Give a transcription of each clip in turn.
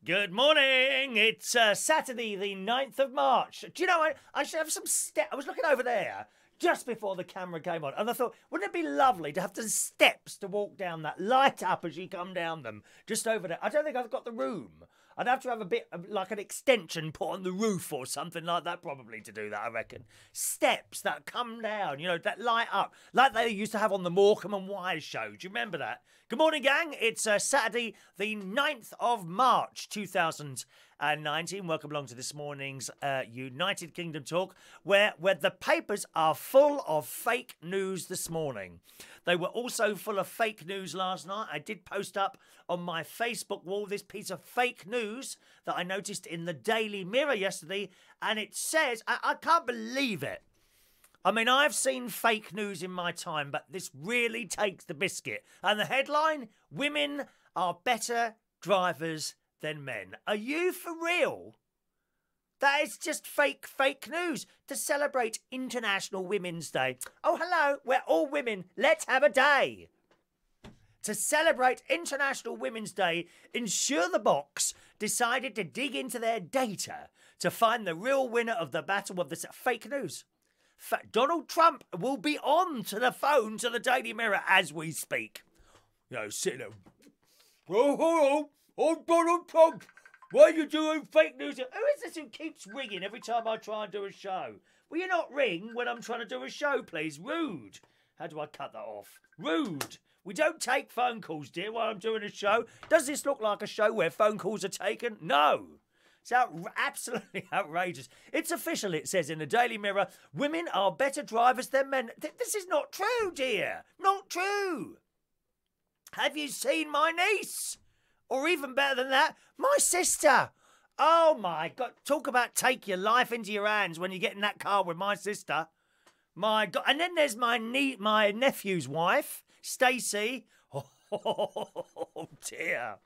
Good morning. It's Saturday, the 9th of March. Do you know, I should have some steps. I was looking over there just before the camera came on, and I thought, wouldn't it be lovely to have the steps to walk down that, light up as you come down them, just over there. I don't think I've got the room. I'd have to have a bit of, like an extension put on the roof or something like that probably to do that, I reckon. Steps that come down, you know, that light up, like they used to have on the Morecambe and Wise show. Do you remember that? Good morning, gang. It's Saturday, the 9th of March, 2019. Welcome along to this morning's United Kingdom Talk, where the papers are full of fake news this morning. They were also full of fake news last night. I did post up on my Facebook wall this piece of fake news that I noticed in the Daily Mirror yesterday, and it says, I can't believe it. I mean, I've seen fake news in my time, but this really takes the biscuit. And the headline, women are better drivers than men. Are you for real? That is just fake news to celebrate International Women's Day. Oh, hello, we're all women. Let's have a day. To celebrate International Women's Day, Insure the Box decided to dig into their data to find the real winner of the battle of the fake news. Donald Trump will be on to the phone to the Daily Mirror as we speak. You know, sitting there. Oh, hello, I'm Donald Trump. Why are you doing fake news? Who is this who keeps ringing every time I try and do a show? Will you not ring when I'm trying to do a show, please? Rude. How do I cut that off? Rude. We don't take phone calls, dear, while I'm doing a show. Does this look like a show where phone calls are taken? No. It's absolutely outrageous. It's official, it says in the Daily Mirror. Women are better drivers than men. This is not true, dear. Not true. Have you seen my niece? Or even better than that, my sister. Oh, my God. Talk about take your life into your hands when you get in that car with my sister. My God. And then there's my nephew's wife, Stacey. Oh, dear.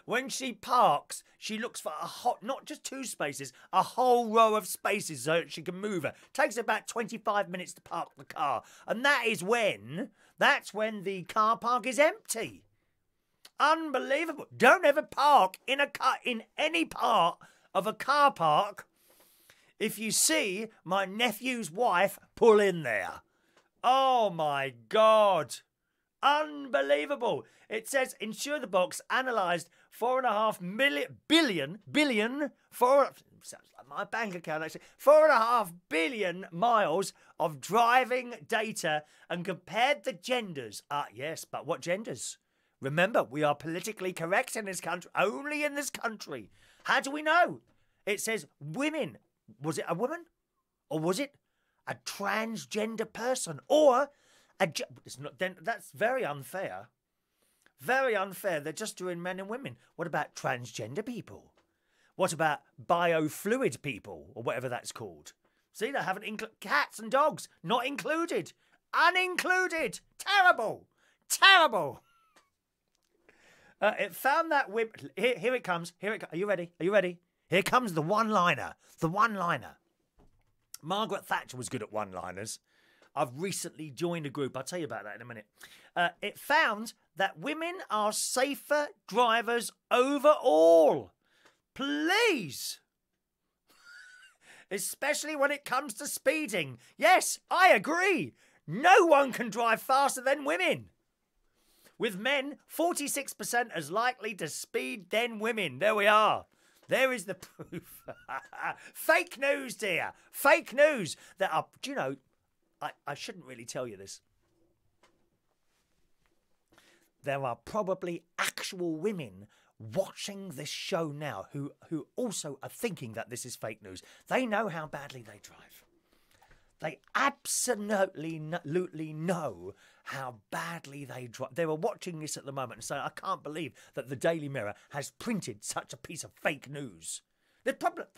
When she parks, she looks for not just two spaces, a whole row of spaces so that she can move her. Takes about 25 minutes to park the car. And that's when the car park is empty. Unbelievable. Don't ever park in any part of a car park if you see my nephew's wife pull in there. Oh my God. Unbelievable. It says Insure the Box analysed 4.5 billion, sounds like my bank account actually, 4.5 billion miles of driving data and compared the genders. Yes, but what genders? Remember, we are politically correct in this country, only in this country. How do we know? It says women. Was it a woman? Or was it a transgender person? Or that's very unfair. Very unfair. They're just doing men and women. What about transgender people? What about biofluid people, or whatever that's called? See, they haven't included cats and dogs, not included. Unincluded. Terrible. Terrible. It found that women... Here it comes. Are you ready? Are you ready? Here comes the one-liner. The one-liner. Margaret Thatcher was good at one-liners. I've recently joined a group. I'll tell you about that in a minute. It found that women are safer drivers overall. Please. Especially when it comes to speeding. Yes, I agree. No one can drive faster than women. With men, 46% as likely to speed than women. There we are. There is the proof. Fake news, dear. Fake news. Do you know, I shouldn't really tell you this. There are probably actual women watching this show now who also are thinking that this is fake news. They know how badly they drive. They absolutely know how badly they drive. They were watching this at the moment and saying, I can't believe that the Daily Mirror has printed such a piece of fake news.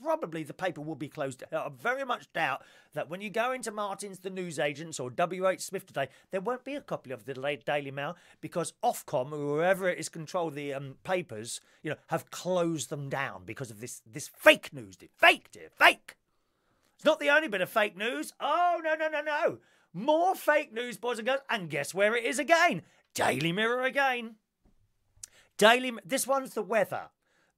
Probably the paper will be closed. I very much doubt that when you go into Martin's The Newsagents or WH Smith today, there won't be a copy of the Daily Mail because Ofcom, or whoever it is control the papers, have closed them down because of this fake news. Fake, dear, fake. It's not the only bit of fake news. Oh, no. More fake news, boys and girls. And guess where it is again? Daily Mirror again. This one's the weather.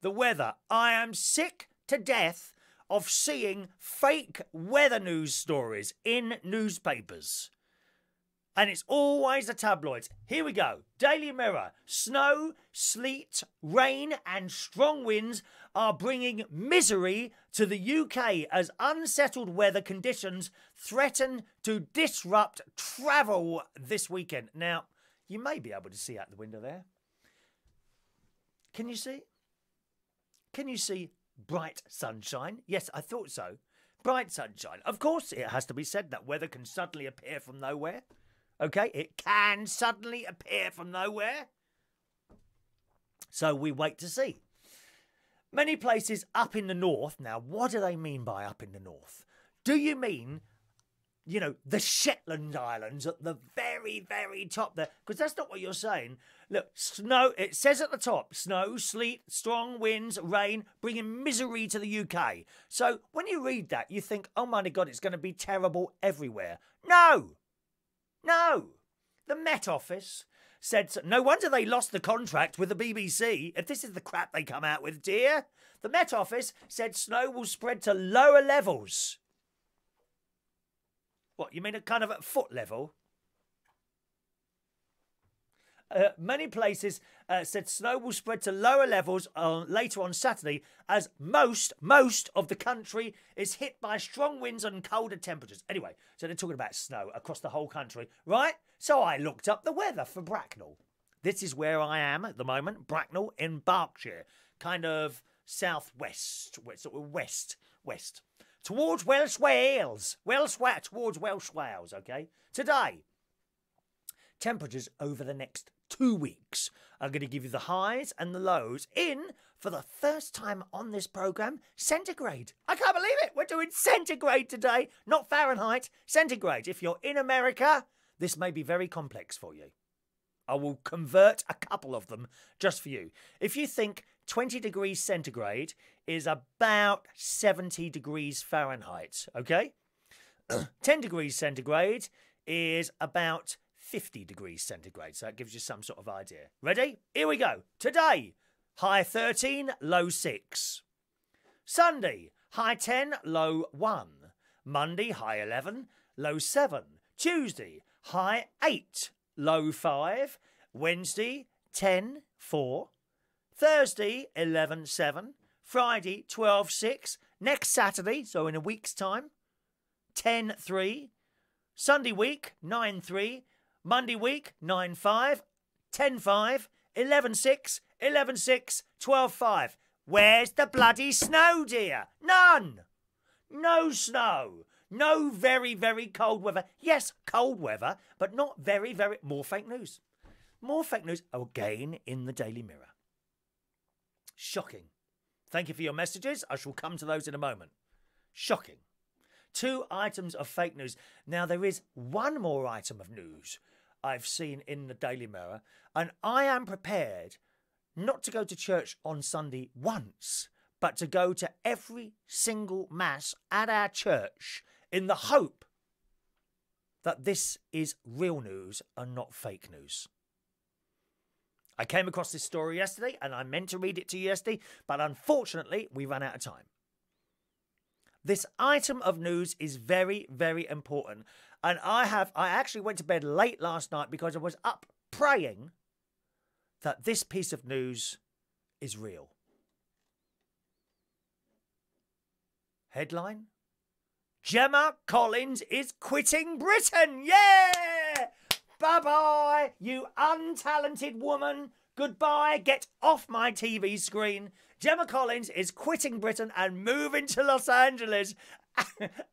The weather. I am sick to death of seeing fake weather news stories in newspapers. And it's always the tabloids. Here we go. Daily Mirror. Snow, sleet, rain and strong winds are bringing misery to the UK as unsettled weather conditions threaten to disrupt travel this weekend. Now, you may be able to see out the window there. Can you see? Can you see bright sunshine? Yes, I thought so. Bright sunshine. Of course, it has to be said that weather can suddenly appear from nowhere. Okay, it can suddenly appear from nowhere. So we wait to see. Many places up in the north. Now, what do they mean by up in the north? Do you mean, you know, the Shetland Islands at the very, very top there? Because that's not what you're saying. Look, snow, it says at the top, snow, sleet, strong winds, rain, bringing misery to the UK. So when you read that, you think, oh my God, it's going to be terrible everywhere. No! No! The Met Office said, no wonder they lost the contract with the BBC, if this is the crap they come out with, dear. The Met Office said snow will spread to lower levels. What, you mean kind of at foot level? Many places said snow will spread to lower levels later on Saturday as most of the country is hit by strong winds and colder temperatures. Anyway, so they're talking about snow across the whole country, right? So I looked up the weather for Bracknell. This is where I am at the moment, Bracknell in Berkshire, kind of southwest, sort of west. Towards Welsh Wales. Towards Welsh Wales, okay? Today, temperatures over the next 2 weeks. I'm going to give you the highs and the lows in, for the first time on this programme, centigrade. I can't believe it. We're doing centigrade today, not Fahrenheit, centigrade. If you're in America, this may be very complex for you. I will convert a couple of them just for you. If you think 20 degrees centigrade is about 70 degrees Fahrenheit, okay? 10 degrees centigrade is about 50 degrees centigrade, so that gives you some sort of idea. Ready? Here we go. Today, high 13, low 6. Sunday, high 10, low 1. Monday, high 11, low 7. Tuesday, high 8, low 5. Wednesday, 10, 4. Thursday, 11, 7. Friday, 12, 6. Next Saturday, so in a week's time, 10, 3. Sunday week, 9, 3. Monday week, 9, 5. 10, 5. 11, 6. 11, 6. 12, 5. Where's the bloody snow, dear? None. No snow. No very, very cold weather. Yes, cold weather, but not very, very... More fake news. More fake news again in the Daily Mirror. Shocking. Thank you for your messages. I shall come to those in a moment. Shocking. 2 items of fake news. Now, there is one more item of news I've seen in the Daily Mirror, and I am prepared not to go to church on Sunday once, but to go to every single mass at our church in the hope that this is real news and not fake news. I came across this story yesterday and I meant to read it to you yesterday, but unfortunately we ran out of time. This item of news is very, very important. And I actually went to bed late last night because I was up praying that this piece of news is real. Headline: Gemma Collins is quitting Britain. Yeah! Bye-bye, you untalented woman. Goodbye. Get off my TV screen. Gemma Collins is quitting Britain and moving to Los Angeles.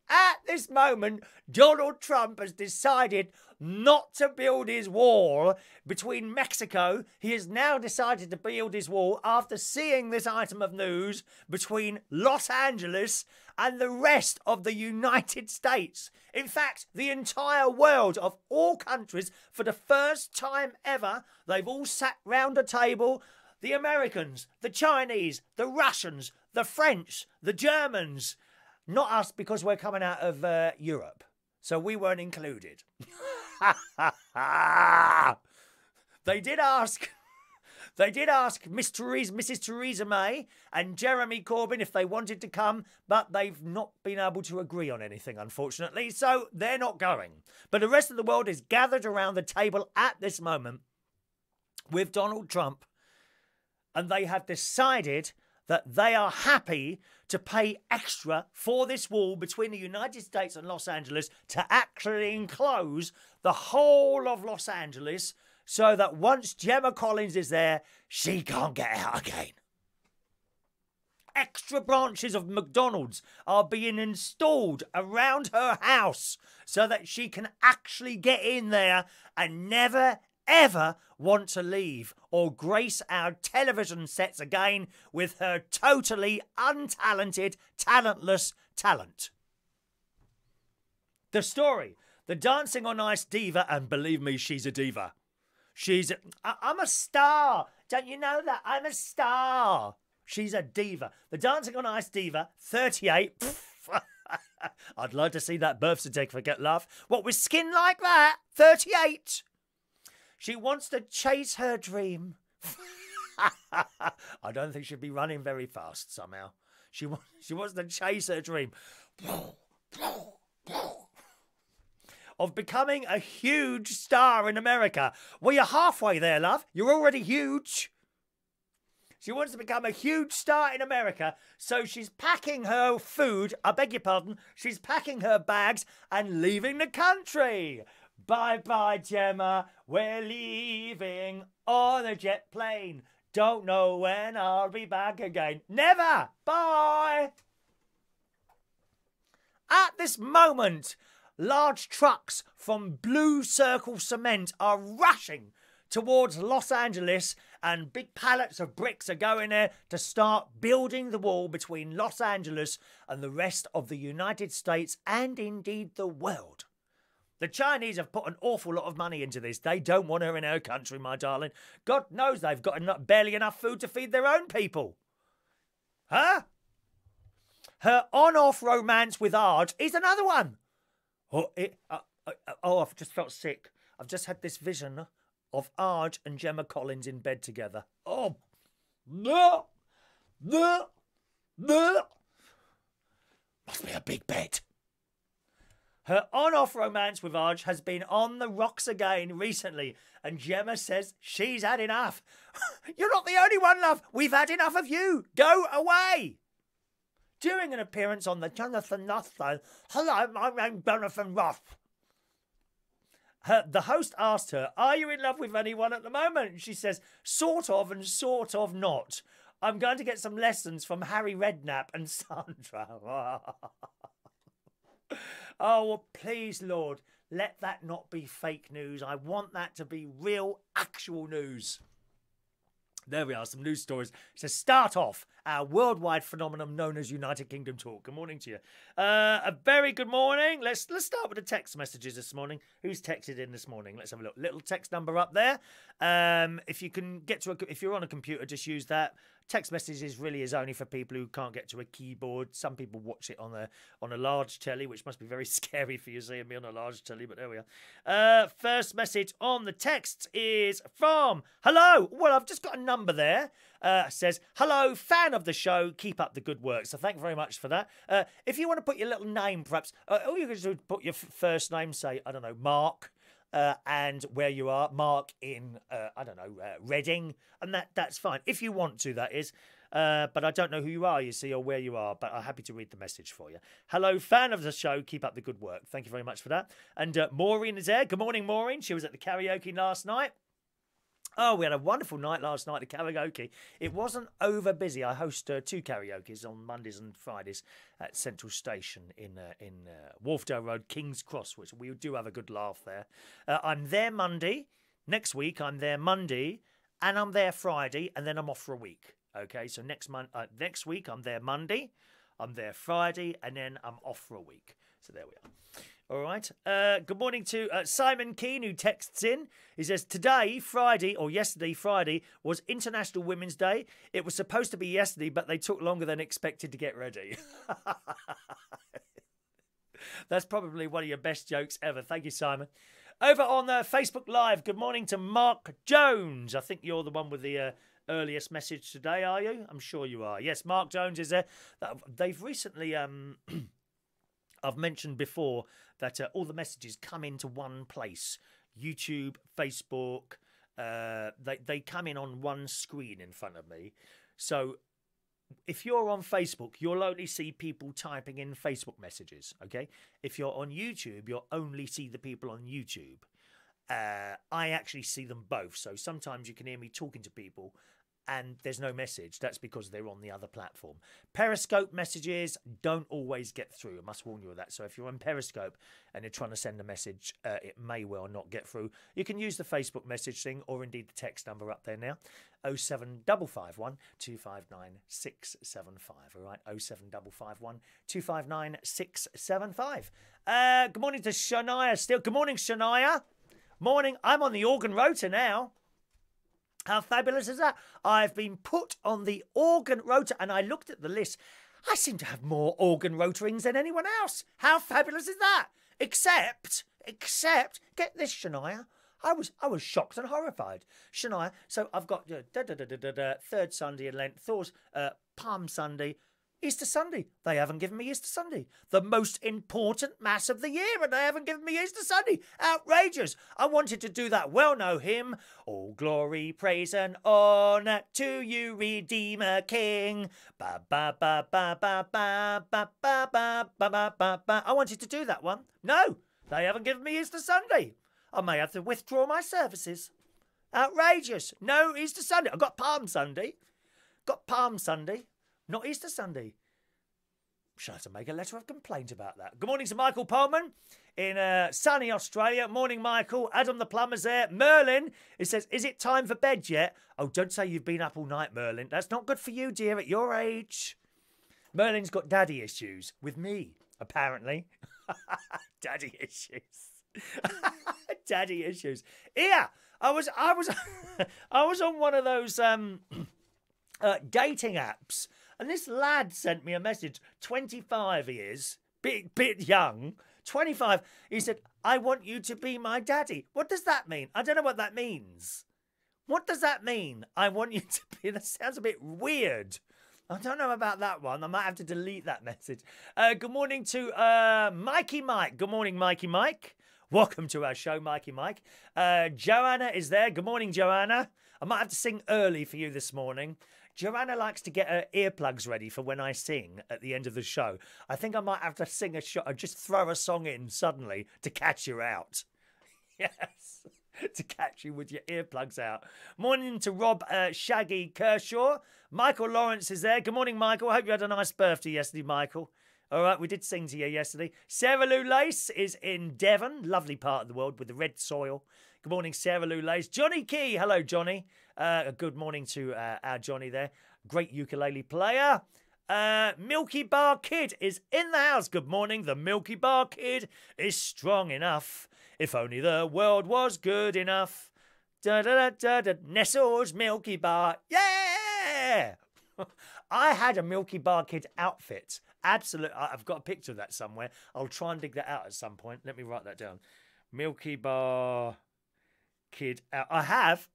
At this moment, Donald Trump has decided not to build his wall between Mexico. He has now decided to build his wall after seeing this item of news between Los Angeles and the rest of the United States. In fact, the entire world of all countries, for the first time ever, they've all sat round a table. The Americans, the Chinese, the Russians, the French, the Germans. Not us, because we're coming out of Europe. So we weren't included. They did ask They did ask Mrs. Theresa May and Jeremy Corbyn if they wanted to come, but they've not been able to agree on anything, unfortunately, so they're not going. But the rest of the world is gathered around the table at this moment with Donald Trump, and they have decided that they are happy to pay extra for this wall between the United States and Los Angeles to actually enclose the whole of Los Angeles so that once Gemma Collins is there, she can't get out again. Extra branches of McDonald's are being installed around her house so that she can actually get in there and never, ever want to leave or grace our television sets again with her totally untalented, talentless talent. The story, the Dancing on Ice diva, and believe me, she's a diva. I'm a star. Don't you know that? I'm a star. She's a diva. The Dancing on Ice diva, 38. I'd like to see that birth certificate, love. What, with skin like that? 38. She wants to chase her dream. I don't think she'd be running very fast somehow. She wants to chase her dream of becoming a huge star in America. Well, you're halfway there, love. You're already huge. She wants to become a huge star in America, so she's packing her food, I beg your pardon, she's packing her bags and leaving the country. Bye-bye, Gemma. We're leaving on a jet plane. Don't know when I'll be back again. Never. Bye. At this moment, large trucks from Blue Circle Cement are rushing towards Los Angeles, and big pallets of bricks are going there to start building the wall between Los Angeles and the rest of the United States and indeed the world. The Chinese have put an awful lot of money into this. They don't want her in her country, my darling. God knows they've got barely enough food to feed their own people. Huh? Her on-off romance with Arj is another one. I've just felt sick. I've just had this vision of Arj and Gemma Collins in bed together. Oh, no. Must be a big bed. Her on-off romance with Arj has been on the rocks again recently, and Gemma says she's had enough. You're not the only one, love. We've had enough of you. Go away. During an appearance on the Jonathan Ross show, hello, my name's Jonathan Ross. The host asked her, are you in love with anyone at the moment? She says, sort of and sort of not. I'm going to get some lessons from Harry Redknapp and Sandra. Oh, well, please, Lord, let that not be fake news. I want that to be real, actual news. There we are, some news stories. So start off our worldwide phenomenon known as United Kingdom Talk. Good morning to you. A very good morning. Let's start with the text messages this morning. Who's texted in this morning? Let's have a look. Little text number up there. If you can get to if you're on a computer, just use that. Text messages really is only for people who can't get to a keyboard. Some people watch it on a large telly, which must be very scary for you seeing me on a large telly, but there we are. First message on the text is from hello. Well, I've just got a number there. Says, hello, fan of the show, keep up the good work. So thank you very much for that. If you want to put your little name, perhaps, all you can do is put your first name, say, I don't know, Mark, and where you are, Mark in, I don't know, Reading, and that's fine. If you want to, that is. But I don't know who you are, you see, or where you are, but I'm happy to read the message for you. Hello, fan of the show, keep up the good work. Thank you very much for that. And Maureen is there. Good morning, Maureen. She was at the karaoke last night. Oh, we had a wonderful night last night at karaoke. It wasn't over busy. I host 2 karaokes on Mondays and Fridays at Central Station in Wharfdale Road, King's Cross, which we do have a good laugh there. I'm there Monday. Next week, I'm there Monday, and I'm there Friday, and then I'm off for a week. Okay, so next week, I'm there Monday, I'm there Friday, and then I'm off for a week. So there we are. All right. Good morning to Simon Keane, who texts in. He says, today, Friday, or yesterday, Friday, was International Women's Day. It was supposed to be yesterday, but they took longer than expected to get ready. That's probably one of your best jokes ever. Thank you, Simon. Over on Facebook Live, good morning to Mark Jones. I think you're the one with the earliest message today, are you? I'm sure you are. Yes, Mark Jones is there. They've recently, I've mentioned before that all the messages come into one place. YouTube, Facebook, they come in on one screen in front of me. So if you're on Facebook, you'll only see people typing in Facebook messages, okay? If you're on YouTube, you'll only see the people on YouTube. I actually see them both. So sometimes you can hear me talking to people and there's no message. That's because they're on the other platform. Periscope messages don't always get through. I must warn you of that. So if you're on Periscope and you're trying to send a message, it may well not get through. You can use the Facebook message thing or indeed the text number up there now. 07551 259 675. All right, 07551 259 675. Good morning to Shania still. Good morning, Shania. Morning. I'm on the organ rota now. How fabulous is that? I've been put on the organ rota and I looked at the list. I seem to have more organ rotarings than anyone else. How fabulous is that? Except, get this, Shania. I was shocked and horrified. Shania, so I've got third Sunday in Lent, Thor's Palm Sunday, Easter Sunday. They haven't given me Easter Sunday. The most important Mass of the year, and they haven't given me Easter Sunday. Outrageous. I wanted to do that well-known hymn. All glory, praise and honour to you, Redeemer King. Ba ba ba ba ba ba ba ba ba ba ba ba ba. I wanted to do that one. No, they haven't given me Easter Sunday. I may have to withdraw my services. Outrageous. No Easter Sunday. I've got Palm Sunday. Not Easter Sunday. Shall I have to make a letter of complaint about that? Good morning to Michael Pullman in sunny Australia. Morning, Michael. Adam the plumber's there. Merlin, it says, is it time for bed yet? Oh, don't say you've been up all night, Merlin. That's not good for you, dear, at your age. Merlin's got daddy issues with me, apparently. Daddy issues. Daddy issues. Yeah, I was on one of those dating apps. And this lad sent me a message. 25 he is. Bit young. 25. He said, I want you to be my daddy. What does that mean? I don't know what that means. What does that mean? I want you to be... That sounds a bit weird. I don't know about that one. I might have to delete that message. Good morning to Mikey Mike. Good morning, Mikey Mike. Welcome to our show, Mikey Mike. Joanna is there. Good morning, Joanna. I might have to sing early for you this morning. Joanna likes to get her earplugs ready for when I sing at the end of the show. I think I might have to sing a shot or just throw a song in suddenly to catch you out. Yes, to catch you with your earplugs out. Morning to Rob Shaggy Kershaw. Michael Lawrence is there. Good morning, Michael. I hope you had a nice birthday yesterday, Michael. All right, we did sing to you yesterday. Sarah Lou Lace is in Devon. Lovely part of the world with the red soil. Good morning, Sarah Lou Lace. Johnny Key. Hello, Johnny. Good morning to our Johnny there. Great ukulele player. Milky Bar Kid is in the house. Good morning. The Milky Bar Kid is strong enough. If only the world was good enough. Da da da da da. Nestle's Milky Bar. Yeah! I had a Milky Bar Kid outfit. Absolutely. I've got a picture of that somewhere. I'll try and dig that out at some point. Let me write that down. Milky Bar Kid out. I have.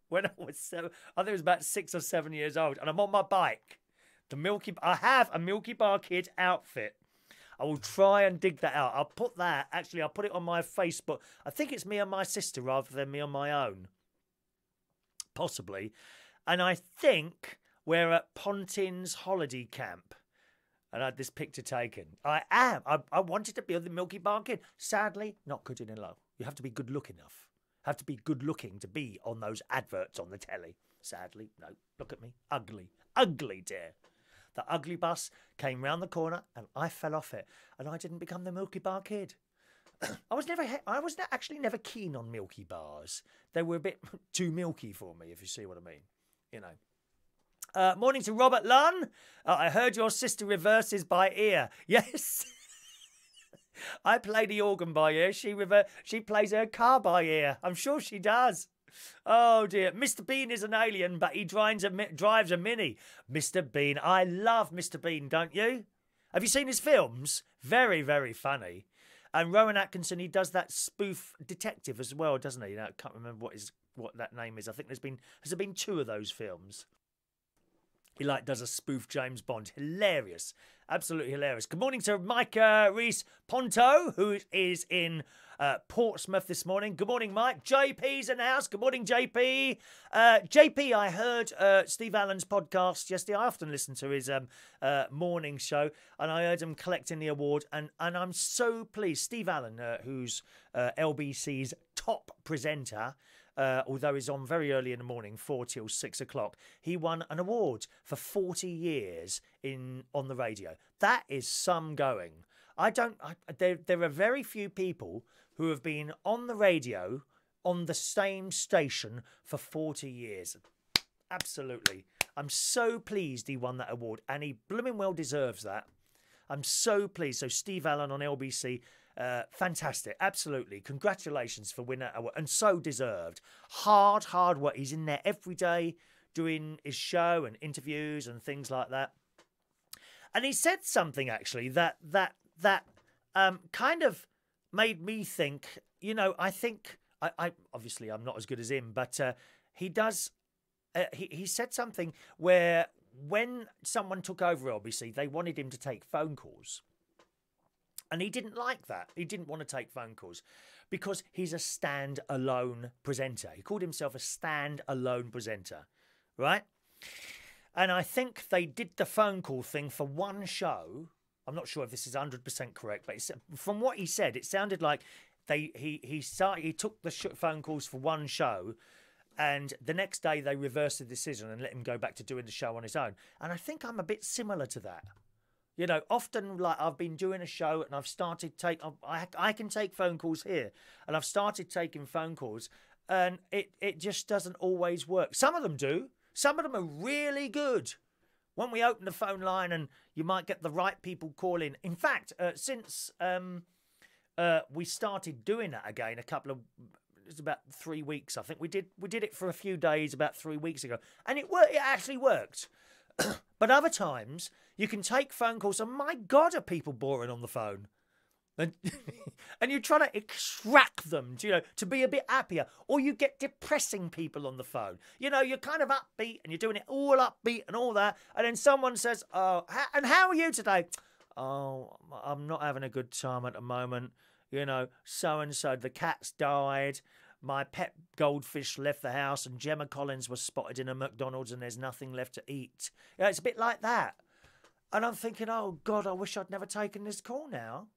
When I was 7, I think it was about 6 or 7 years old, and I'm on my bike. I have a Milky Bar Kid outfit. I will try and dig that out. I'll put it on my Facebook. I think it's me and my sister rather than me on my own. Possibly. And I think we're at Pontin's holiday camp. And I had this picture taken. I wanted to be the Milky Bar Kid. Sadly, not good enough. You have to be good looking enough. Have to be good looking to be on those adverts on the telly. Sadly, no. Look at me. Ugly. Ugly, dear. The ugly bus came round the corner and I fell off it. And I didn't become the Milky Bar Kid. I was actually never keen on Milky Bars. They were a bit too milky for me, if you see what I mean. You know. Morning to Robert Lunn. I heard your sister reverses by ear. Yes. I play the organ by ear. She plays her car by ear. I'm sure she does. Oh, dear. Mr. Bean is an alien, but he drives a Mini. Mr. Bean. I love Mr. Bean, don't you? Have you seen his films? Very, very funny. And Rowan Atkinson, he does that spoof detective as well, doesn't he? Now, I can't remember what that name is. I think has there been 2 of those films. He does a spoof James Bond. Hilarious. Absolutely hilarious. Good morning to Mike Reese Ponto, who is in Portsmouth this morning. Good morning, Mike. JP's in the house. Good morning, JP. JP, I heard Steve Allen's podcast yesterday. I often listen to his morning show, and I heard him collecting the award, and I'm so pleased. Steve Allen, who's LBC's top presenter, although he's on very early in the morning, 4 till 6 o'clock, he won an award for 40 years on the radio. That is some going. There are very few people who have been on the radio on the same station for 40 years. Absolutely. I'm so pleased he won that award, and he blooming well deserves that. I'm so pleased. So Steve Allen on LBC, fantastic. Absolutely. Congratulations for winning that award, and so deserved. Hard work. He's in there every day doing his show and interviews and things like that. And he said something actually that kind of made me think, I think, I obviously I'm not as good as him, but he does, he said something where when someone took over LBC, they wanted him to take phone calls. And he didn't like that. He didn't want to take phone calls because he's a stand-alone presenter. He called himself a stand-alone presenter, right? And I think they did the phone call thing for one show. I'm not sure if this is 100% correct, but from what he said, it sounded like he took the phone calls for one show, and the next day they reversed the decision and let him go back to doing the show on his own. And I think I'm a bit similar to that. Often I've been doing a show and I've started I can take phone calls here, and I've started taking phone calls, and it just doesn't always work. Some of them do. Some of them are really good. When we open the phone line and you might get the right people calling. In fact, since we started doing that again it's about 3 weeks, I think. We did it for a few days about 3 weeks ago. And it actually worked. But other times, you can take phone calls, and my God, are people boring on the phone. And you're trying to extract them, to be a bit happier. Or you get depressing people on the phone. You're kind of upbeat, and you're doing it all upbeat and all that. And then someone says, "Oh, and how are you today?" "Oh, I'm not having a good time at the moment. So-and-so, the cat's died. My pet goldfish left the house, and Gemma Collins was spotted in a McDonald's, and there's nothing left to eat." It's a bit like that. And I'm thinking, oh, God, I wish I'd never taken this call now.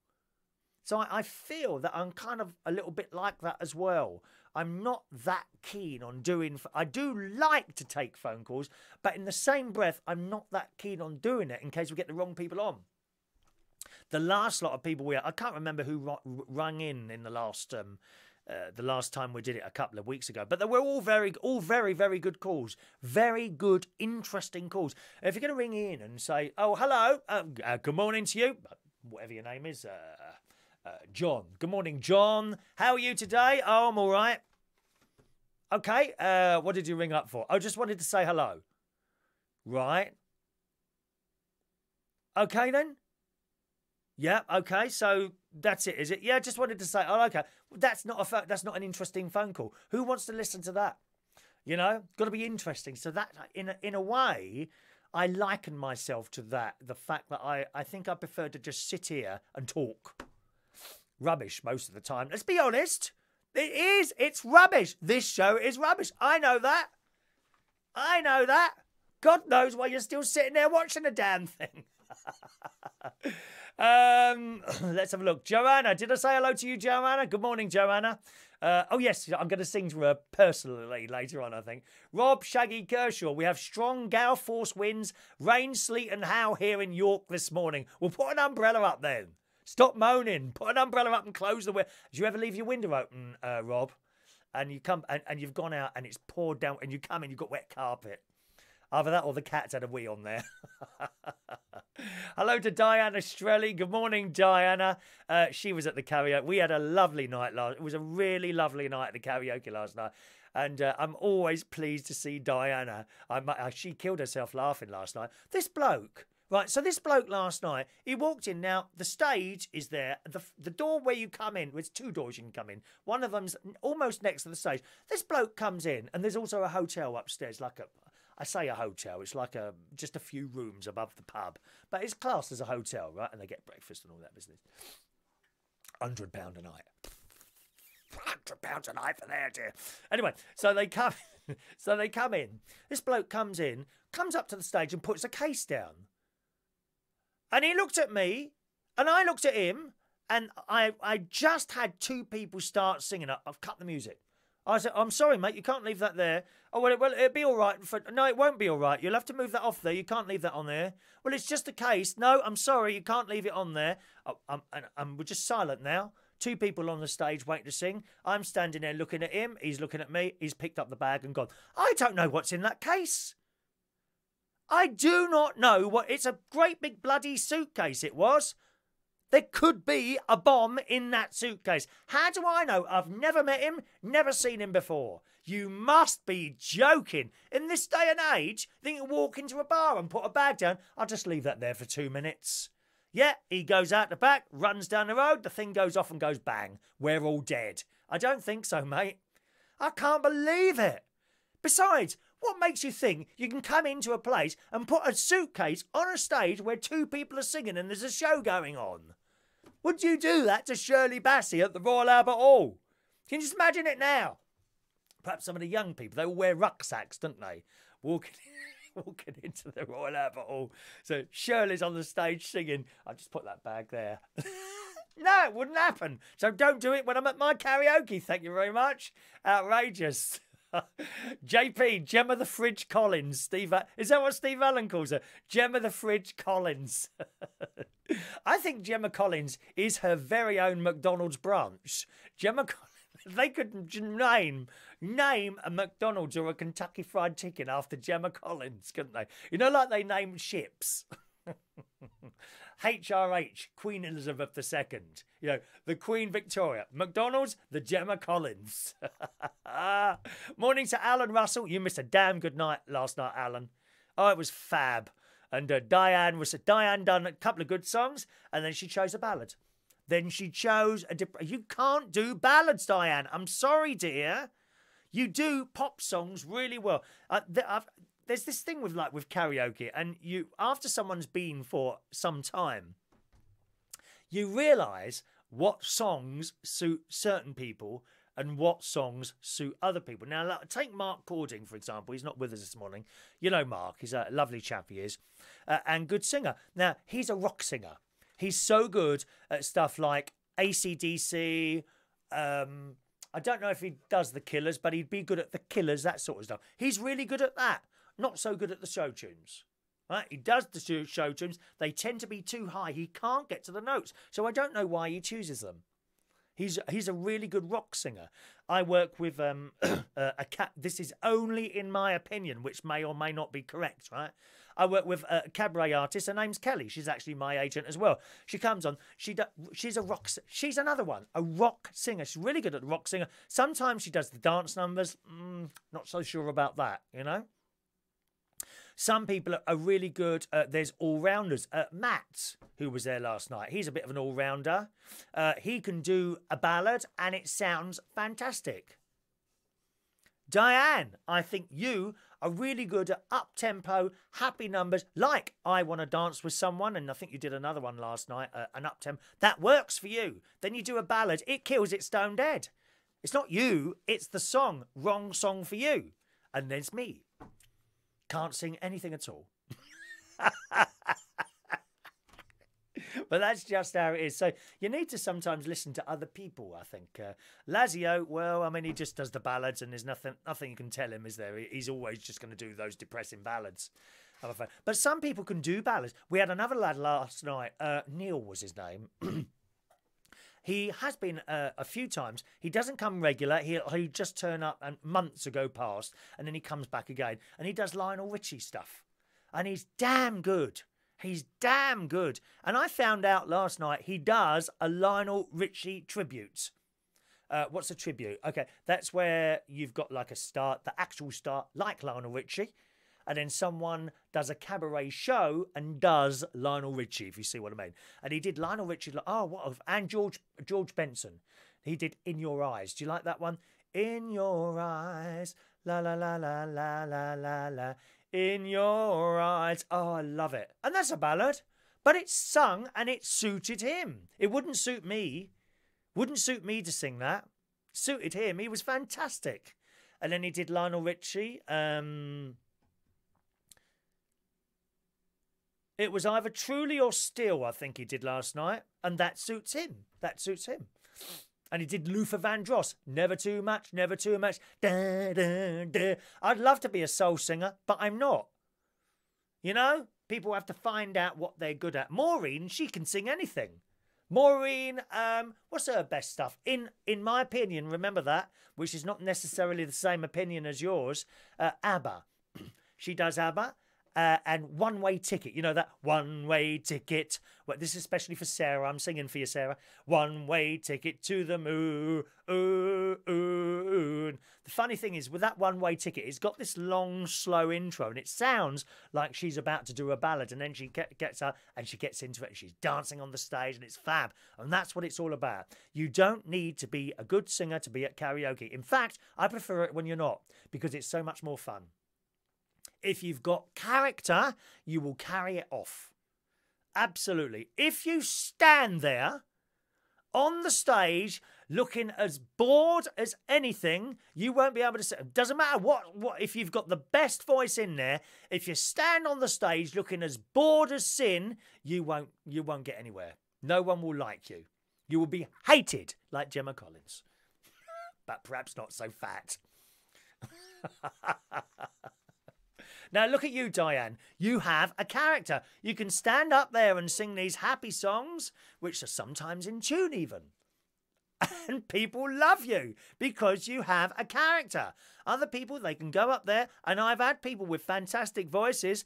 So I feel that I'm kind of a little bit like that as well. I'm not that keen on I do like to take phone calls, but in the same breath, I'm not that keen on doing it in case we get the wrong people on. The last lot of people I can't remember who rang in the last time we did it a couple of weeks ago, but they were all very, very good calls. Very good, interesting calls. If you're going to ring in and say, "Oh, hello, good morning to you," whatever your name is, John. Good morning, John. How are you today? "Oh, I'm all right." "Okay, what did you ring up for?" "I just wanted to say hello." "Right. Okay, then. Yeah, okay, so that's it, is it?" "Yeah, just wanted to say," "Oh, okay." That's not an interesting phone call. Who wants to listen to that? Got to be interesting. So that, in a way, I liken myself to that. The fact that I think I prefer to just sit here and talk. Rubbish most of the time. Let's be honest. It is. It's rubbish. This show is rubbish. I know that. God knows why you're still sitting there watching the damn thing. Let's have a look. Joanna, did I say hello to you, Joanna? Good morning, Joanna. Oh yes, I'm going to sing to her personally later on, I think. Rob, Shaggy, Kershaw, we have strong gale force winds, rain, sleet and hail here in York this morning. We'll put an umbrella up then. Stop moaning. Put an umbrella up and close the window. Do you ever leave your window open, Rob? And you come and you've gone out and it's poured down, and you come and you've got wet carpet. Either that or the cat's had a wee on there. Hello to Diana Strelly. Good morning, Diana. She was at the karaoke. We had a lovely night It was a really lovely night at the karaoke last night. And I'm always pleased to see Diana. She killed herself laughing last night. This bloke Right, so this bloke last night, he walked in. Now, the stage is there. The door where you come in, there's two doors you can come in. One of them's almost next to the stage. This bloke comes in, and there's also a hotel upstairs, I say a hotel, it's like just a few rooms above the pub. But it's classed as a hotel, right? And they get breakfast and all that business. £100 a night. £100 a night for there, dear. Anyway, so they come in. This bloke comes in, comes up to the stage and puts a case down. And he looked at me, and I looked at him, and I just had two people start singing. I've cut the music. I said, I'm sorry, mate, you can't leave that there. Oh, well, it'll be all right. No, it won't be all right. You'll have to move that off there. You can't leave that on there. Well, it's just a case. No, I'm sorry, you can't leave it on there. We're just silent now. Two people on the stage waiting to sing. I'm standing there looking at him. He's looking at me. He's picked up the bag and gone, I don't know what's in that case. I do not know what... It's a great big bloody suitcase it was. There could be a bomb in that suitcase. How do I know? I've never met him, never seen him before. You must be joking. In this day and age, you think you walk into a bar and put a bag down? I'll just leave that there for 2 minutes. Yeah, he goes out the back, runs down the road, the thing goes off and goes bang. We're all dead. I don't think so, mate. I can't believe it. Besides, what makes you think you can come into a place and put a suitcase on a stage where two people are singing and there's a show going on? Would you do that to Shirley Bassey at the Royal Albert Hall? Can you just imagine it now? Perhaps some of the young people, they all wear rucksacks, don't they? Walking into the Royal Albert Hall. So Shirley's on the stage singing. I'll just put that bag there. No, it wouldn't happen. So don't do it when I'm at my karaoke. Thank you very much. Outrageous. JP, Gemma the Fridge Collins. Is that what Steve Allen calls her? Gemma the Fridge Collins. I think Gemma Collins is her very own McDonald's branch. Gemma Collins, they could name a McDonald's or a Kentucky Fried Chicken after Gemma Collins, couldn't they? You know, like they named ships. HRH, Queen Elizabeth II. You know, the Queen Victoria. McDonald's, the Gemma Collins. Morning to Alan Russell. You missed a damn good night last night, Alan. Oh, it was fab. And Diane done a couple of good songs, and then she chose a ballad. Then she chose you can't do ballads, Diane. I'm sorry, dear. You do pop songs really well. There's this thing with karaoke, and after someone's been for some time, you realise what songs suit certain people and what songs suit other people. Now, take Mark Cording, for example. He's not with us this morning. You know Mark. He's a lovely chap, he is, and good singer. Now, he's a rock singer. He's so good at stuff like AC/DC. I don't know if he does the Killers, but he'd be good at the Killers, that sort of stuff. He's really good at that. Not so good at the show tunes. Right? He does the show tunes. They tend to be too high. He can't get to the notes. So I don't know why he chooses them. He's a really good rock singer. I work with a cat. This is only in my opinion, which may or may not be correct, right? I work with a cabaret artist. Her name's Kelly. She's actually my agent as well. She comes on. She's a rock. She's another one, a rock singer. She's really good at the rock singer. Sometimes she does the dance numbers. Not so sure about that, you know. Some people are really good. There's all-rounders. Matt, who was there last night, he's a bit of an all-rounder. He can do a ballad and it sounds fantastic. Diane, I think you are really good at up-tempo, happy numbers, like I Want to Dance with Someone, and I think you did another one last night, an up-tempo. That works for you. Then you do a ballad. It kills it stone dead. It's not you, it's the song. Wrong song for you. And there's me. Can't sing anything at all. But that's just how it is. So you need to sometimes listen to other people, I think. Lazio, well, I mean, he just does the ballads and there's nothing you can tell him, is there? He's always just going to do those depressing ballads. But some people can do ballads. We had another lad last night. Neil was his name. He has been a few times. He doesn't come regular. He'll just turn up and months ago past, and then he comes back again. And he does Lionel Richie stuff. And he's damn good. He's damn good. And I found out last night he does a Lionel Richie tribute. What's a tribute? Okay, that's where you've got like a star, the actual star, like Lionel Richie. and then someone does a cabaret show and does Lionel Richie, if you see what I mean. And he did Lionel Richie, and George Benson. He did In Your Eyes. Do you like that one? In your eyes, la la la la la la la la. In your eyes. Oh, I love it. And that's a ballad. But it's sung and it suited him. It wouldn't suit me. Wouldn't suit me to sing that. Suited him. He was fantastic. And then he did Lionel Richie. It was either Truly or Still, I think he did last night. And that suits him. That suits him. And he did Luther Vandross. Never too much, never too much. Da, da, da. I'd love to be a soul singer, but I'm not. You know? People have to find out what they're good at. Maureen, she can sing anything. Maureen, what's her best stuff? In my opinion, remember that, which is not necessarily the same opinion as yours, ABBA. She does ABBA. And One Way Ticket. You know that? One Way Ticket. Well, this is especially for Sarah. I'm singing for you, Sarah. One way ticket to the moon. The funny thing is, with that One Way Ticket, it's got this long, slow intro, and it sounds like she's about to do a ballad, and then she gets up and she gets into it, and she's dancing on the stage, and it's fab. And that's what it's all about. You don't need to be a good singer to be at karaoke. In fact, I prefer it when you're not, because it's so much more fun. If you've got character, you will carry it off. Absolutely. If you stand there on the stage looking as bored as anything, you won't be able to sit. Doesn't matter what if you've got the best voice in there, if you stand on the stage looking as bored as sin, you won't get anywhere. No one will like you. You will be hated like Gemma Collins. But perhaps not so fat. Now, look at you, Diane. You have a character. You can stand up there and sing these happy songs, which are sometimes in tune even. And people love you because you have a character. Other people, they can go up there, and I've had people with fantastic voices,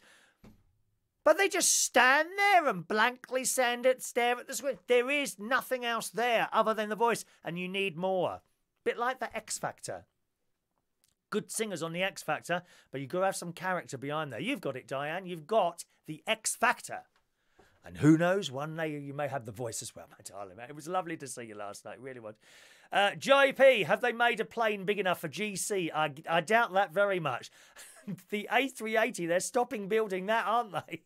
but they just stand there and blankly stare at the screen. There is nothing else there other than the voice, and you need more. Bit like the X Factor. Good singers on the X Factor, but you've got to have some character behind there. You've got it, Diane. You've got the X Factor. And who knows, one day you may have the voice as well, my darling. It was lovely to see you last night, it really was. JP, have they made a plane big enough for GC? I doubt that very much. The A380, they're stopping building that, aren't they?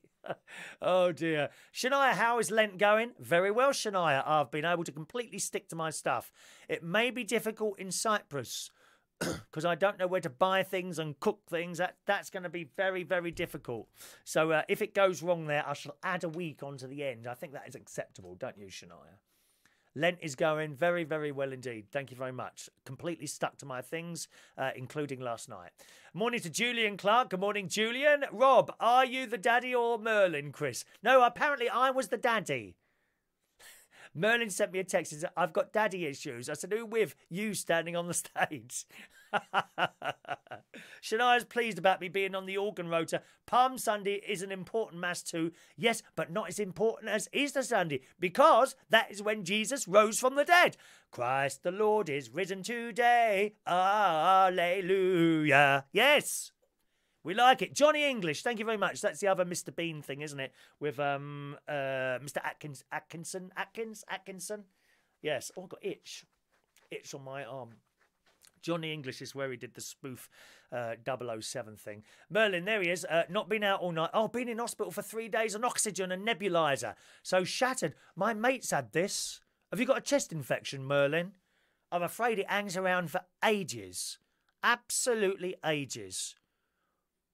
Oh, dear. Shania, how is Lent going? Very well, Shania. I've been able to completely stick to my stuff. It may be difficult in Cyprus, because I don't know where to buy things and cook things. That's going to be very, very difficult. So if it goes wrong there, I shall add a week onto the end. I think that is acceptable, don't you, Shania? Lent is going very, very well indeed. Thank you very much. Completely stuck to my things, including last night. Morning to Julian Clark. Good morning, Julian. Rob, are you the daddy or Merlin, Chris? No, apparently I was the daddy. Merlin sent me a text and said, I've got daddy issues. I said, who with? You standing on the stage. Shania's pleased about me being on the organ rota. Palm Sunday is an important mass too. Yes, but not as important as Easter Sunday, because that is when Jesus rose from the dead. Christ the Lord is risen today. Alleluia. Yes. We like it. Johnny English, thank you very much. That's the other Mr. Bean thing, isn't it? With Mr. Atkinson. Yes. Oh, I've got itch on my arm. Johnny English is where he did the spoof 007 thing. Merlin, there he is. Not been out all night. Oh, been in hospital for 3 days on oxygen and nebulizer. So shattered. My mate's had this. Have you got a chest infection, Merlin? I'm afraid it hangs around for ages. Absolutely ages.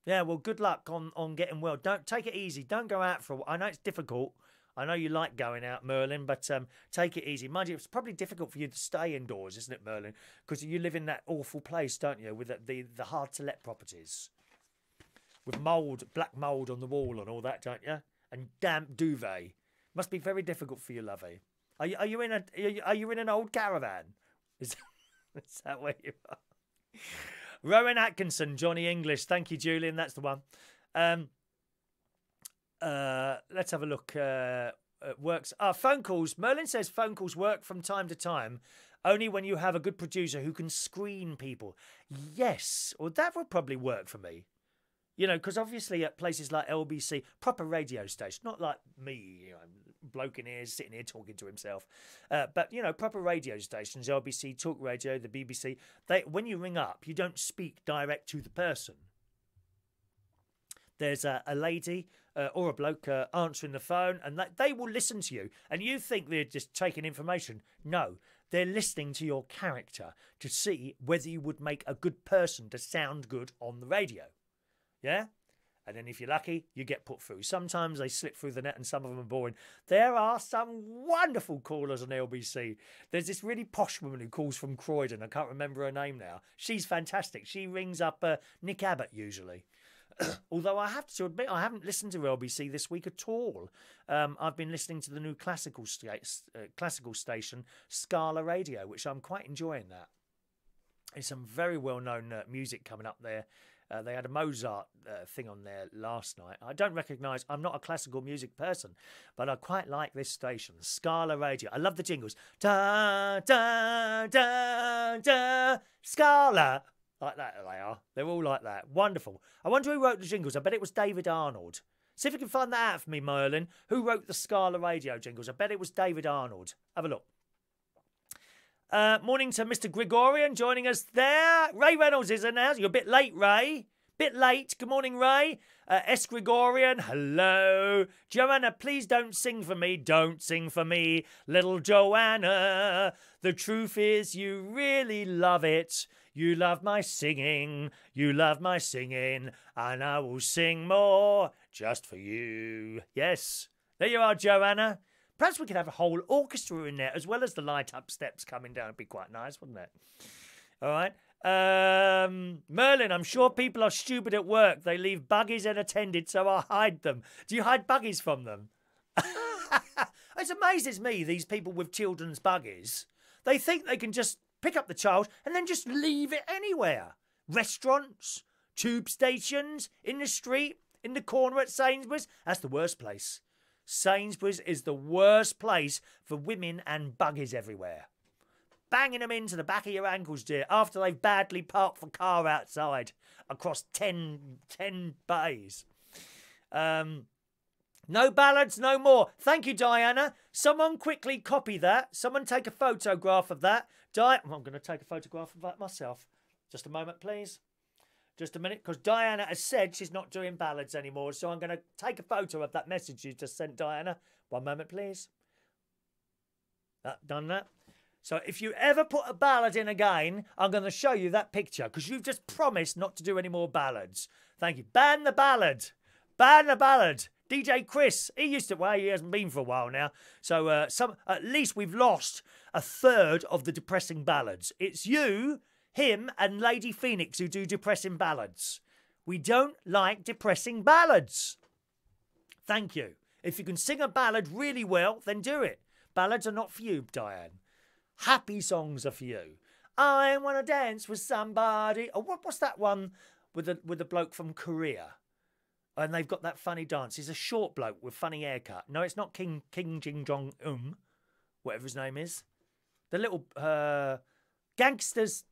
Yeah, well, good luck on getting well. Don't take it easy. Don't go out for a while. I know it's difficult. I know you like going out, Merlin, but take it easy. Mind you, it's probably difficult for you to stay indoors, isn't it, Merlin? Because you live in that awful place, don't you, with the hard-to-let properties. With mould, black mould on the wall and all that, don't you? And damp duvet. Must be very difficult for you, lovey. Are you in an old caravan? Is that where you are? Rowan Atkinson, Johnny English. Thank you, Julian. That's the one. Let's have a look. Works. Phone calls. Merlin says phone calls work from time to time, only when you have a good producer who can screen people. Yes, well, that would probably work for me. You know, because obviously at places like LBC, proper radio station, not like me, you know, bloke in here sitting here talking to himself, but, you know, proper radio stations, LBC, Talk Radio, the BBC, when you ring up, you don't speak direct to the person. There's a lady or a bloke answering the phone, and they will listen to you. And you think they're just taking information. No, they're listening to your character to see whether you would make a good person to sound good on the radio. Yeah? And then if you're lucky, you get put through. Sometimes they slip through the net and some of them are boring. There are some wonderful callers on LBC. There's this really posh woman who calls from Croydon. I can't remember her name now. She's fantastic. She rings up Nick Abbott usually. Although I have to admit, I haven't listened to LBC this week at all. I've been listening to the new classical station, Scala Radio, which I'm quite enjoying that. There's some very well-known music coming up there. They had a Mozart thing on there last night. I don't recognise, I'm not a classical music person, but I quite like this station, Scala Radio. I love the jingles. Da, da, da, da, Scala. Like that they are. They're all like that. Wonderful. I wonder who wrote the jingles. I bet it was David Arnold. See if you can find that out for me, Merlin. Who wrote the Scala Radio jingles? I bet it was David Arnold. Have a look. Morning to Mr. Gregorian joining us there. Ray Reynolds is in the house. You're a bit late, Ray. Bit late. Good morning, Ray. S. Gregorian, hello. Joanna, please don't sing for me. Don't sing for me, little Joanna. The truth is you really love it. You love my singing. You love my singing. And I will sing more just for you. Yes. There you are, Joanna. Perhaps we could have a whole orchestra in there as well as the light-up steps coming down. It'd be quite nice, wouldn't it? All right. Merlin, I'm sure people are stupid at work. They leave buggies unattended, so I hide them. Do you hide buggies from them? It amazes me, these people with children's buggies. They think they can just pick up the child and then just leave it anywhere. Restaurants, tube stations, in the street, in the corner at Sainsbury's. That's the worst place. Sainsbury's is the worst place for women and buggies everywhere. Banging them into the back of your ankles, dear, after they've badly parked the car outside across 10 bays. No ballads, no more. Thank you, Diana. Someone quickly copy that. Someone take a photograph of that. I'm going to take a photograph of that myself. Just a moment, please. Just a minute, because Diana has said she's not doing ballads anymore, so I'm going to take a photo of that message you just sent, Diana. One moment, please. Done that. So if you ever put a ballad in again, I'm going to show you that picture, because you've just promised not to do any more ballads. Thank you. Ban the ballad. Ban the ballad. DJ Chris, he used to, well, he hasn't been for a while now. So at least we've lost a third of the depressing ballads. It's you, him and Lady Phoenix who do depressing ballads. We don't like depressing ballads. Thank you. If you can sing a ballad really well, then do it. Ballads are not for you, Diane. Happy songs are for you. I want to dance with somebody. Oh, what's that one with the bloke from Korea? And they've got that funny dance. He's a short bloke with funny haircut. No, it's not King Jing Jong whatever his name is. The little gangsters.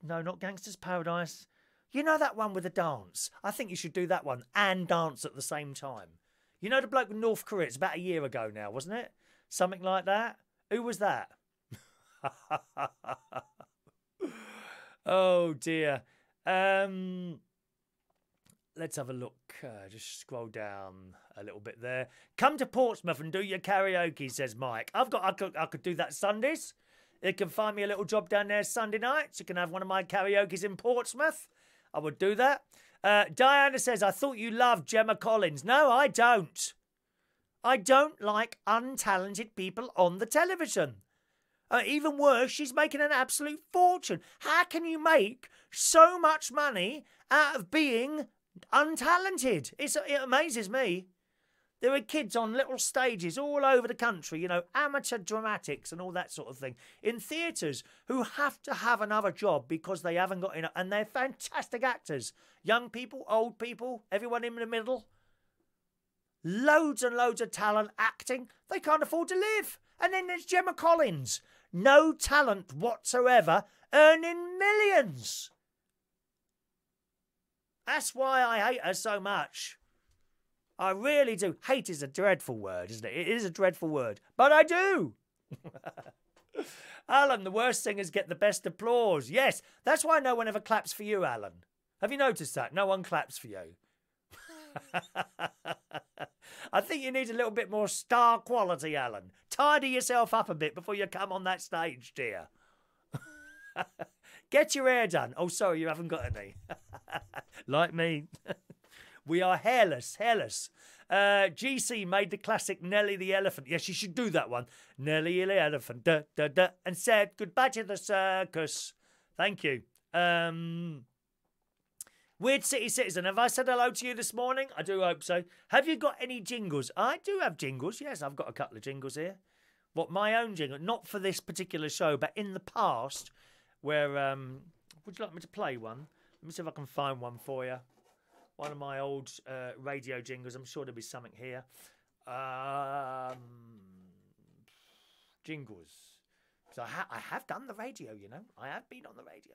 No, not Gangsters Paradise. You know that one with the dance? I think you should do that one and dance at the same time. You know the bloke with North Korea? It's about a year ago now, wasn't it? Something like that. Who was that? Oh dear. Let's have a look. Just scroll down a little bit there. Come to Portsmouth and do your karaoke, says Mike. I could do that Sundays. You can find me a little job down there Sunday nights. You can have one of my karaoke's in Portsmouth. I would do that. Diana says, I thought you loved Gemma Collins. No, I don't. I don't like untalented people on the television. Even worse, she's making an absolute fortune. How can you make so much money out of being untalented? It amazes me. There are kids on little stages all over the country, you know, amateur dramatics and all that sort of thing, in theatres who have to have another job because they haven't got enough. And they're fantastic actors. Young people, old people, everyone in the middle. Loads and loads of talent acting. They can't afford to live. And then there's Gemma Collins. No talent whatsoever, earning millions. That's why I hate her so much. I really do. Hate is a dreadful word, isn't it? It is a dreadful word. But I do. Alan, the worst singers get the best applause. Yes, that's why no one ever claps for you, Alan. Have you noticed that? No one claps for you. I think you need a little bit more star quality, Alan. Tidy yourself up a bit before you come on that stage, dear. Get your hair done. Oh, sorry, you haven't got any. Like me. We are hairless. GC made the classic Nelly the Elephant. Yes, you should do that one. Nelly the Elephant. Da, da, da, and said goodbye to the circus. Thank you. Weird City Citizen, have I said hello to you this morning? I do hope so. Have you got any jingles? I do have jingles. Yes, I've got a couple of jingles here. What, my own jingle? Not for this particular show, but in the past, where, would you like me to play one? Let me see if I can find one for you. One of my old radio jingles. I'm sure there'll be something here. Jingles. So I have done the radio, you know. I have been on the radio.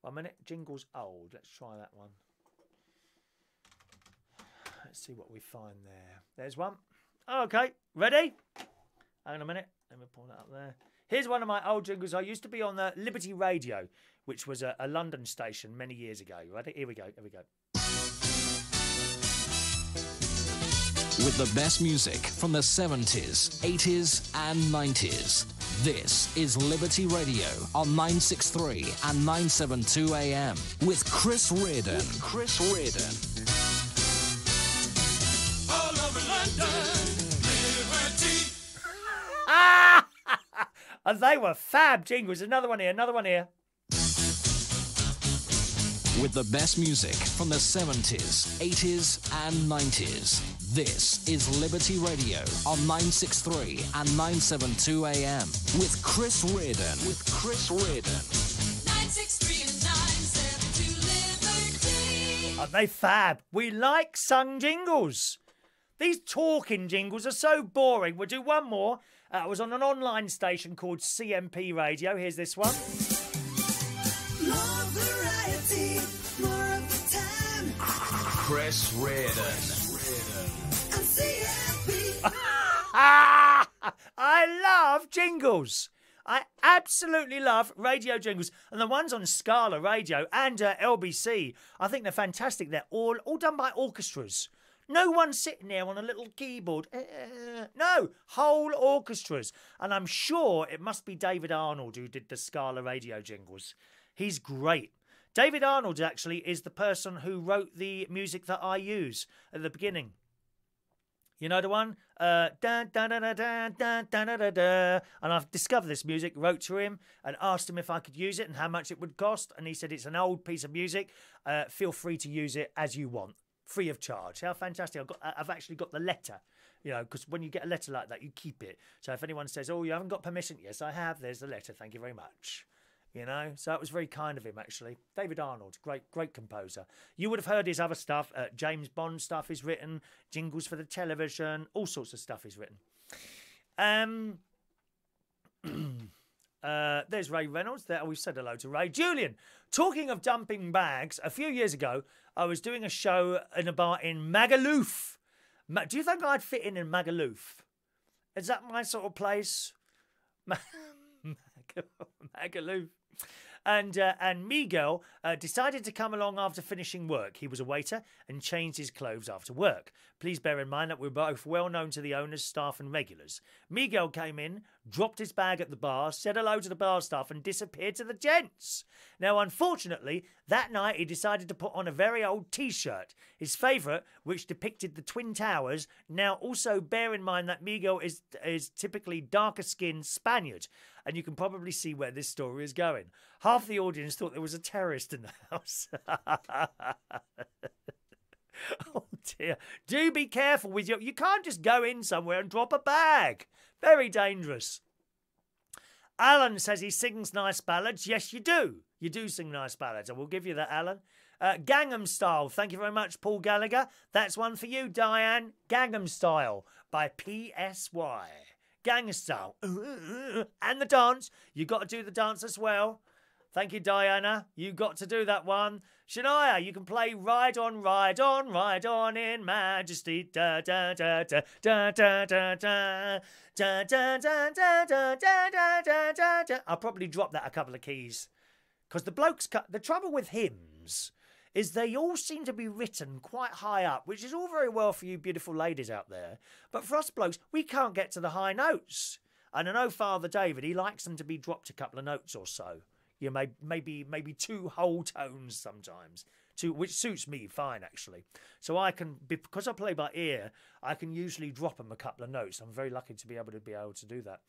1 minute. Jingles old. Let's try that one. Let's see what we find there. There's one. Okay. Ready? Hang on a minute. Let me pull that up there. Here's one of my old jingles. I used to be on the Liberty Radio, which was a London station many years ago. Ready? Here we go. With the best music from the 70s, 80s and 90s. This is Liberty Radio on 963 and 972 AM with Chris Reardon. All over London, Liberty. And they were fab jingles. Another one here. With the best music from the 70s, 80s and 90s. This is Liberty Radio on 963 and 972 AM with Chris Reardon. 963 and 972 Liberty. Aren't they fab? We like sung jingles. These talking jingles are so boring. We'll do one more. I was on an online station called CMP Radio. Here's this one. More variety, more of the time. Chris Reardon. I'm CMP. I love jingles. I absolutely love radio jingles. And the ones on Scala Radio and LBC, I think they're fantastic. They're all done by orchestras. No one sitting there on a little keyboard. No, whole orchestras. And I'm sure it must be David Arnold who did the Scala Radio jingles. He's great. David Arnold actually is the person who wrote the music that I use at the beginning. You know the one? And I've discovered this music, wrote to him and asked him if I could use it and how much it would cost. And he said, it's an old piece of music. Feel free to use it as you want, free of charge. How fantastic. I've actually got the letter, you know, because when you get a letter like that, you keep it. So if anyone says, oh, you haven't got permission. Yes, I have. There's the letter. Thank you very much. You know, so it was very kind of him, actually. David Arnold, great composer. You would have heard his other stuff. James Bond stuff is written, jingles for the television, all sorts of stuff is written. There's Ray Reynolds. There, we've said hello to Ray. Julian, talking of dumping bags, a few years ago, I was doing a show in a bar in Magaluf. Do you think I'd fit in Magaluf? Is that my sort of place? Magaluf. And Miguel decided to come along after finishing work. He was a waiter and changed his clothes after work. Please bear in mind that we're both well known to the owners, staff and regulars. Miguel came in, dropped his bag at the bar, said hello to the bar staff and disappeared to the gents. Now, unfortunately, that night he decided to put on a very old T-shirt, his favourite, which depicted the Twin Towers. Now, also bear in mind that Miguel is typically darker-skinned Spaniard, and you can probably see where this story is going. Half the audience thought there was a terrorist in the house. Oh dear. Do be careful with your... You can't just go in somewhere and drop a bag. Very dangerous. Alan says he sings nice ballads. Yes, you do. You do sing nice ballads. I will give you that, Alan. Gangnam Style. Thank you very much, Paul Gallagher. That's one for you, Diane. Gangnam Style by PSY. Gangnam Style. And the dance. You got to do the dance as well. Thank you, Diana. You got to do that one. Shania, you can play Ride On, Ride On, Ride On in Majesty. Da da da da da da da da da da da da da da da da da. I'll probably drop that a couple of keys. Because the trouble with hymns is they all seem to be written quite high up, which is all very well for you beautiful ladies out there. But for us blokes, we can't get to the high notes. And I know Father David, he likes them to be dropped a couple of notes or so. You know, maybe 2 whole tones sometimes, which suits me fine, actually. So I can, because I play by ear, I can usually drop them a couple of notes. I'm very lucky to be able to do that.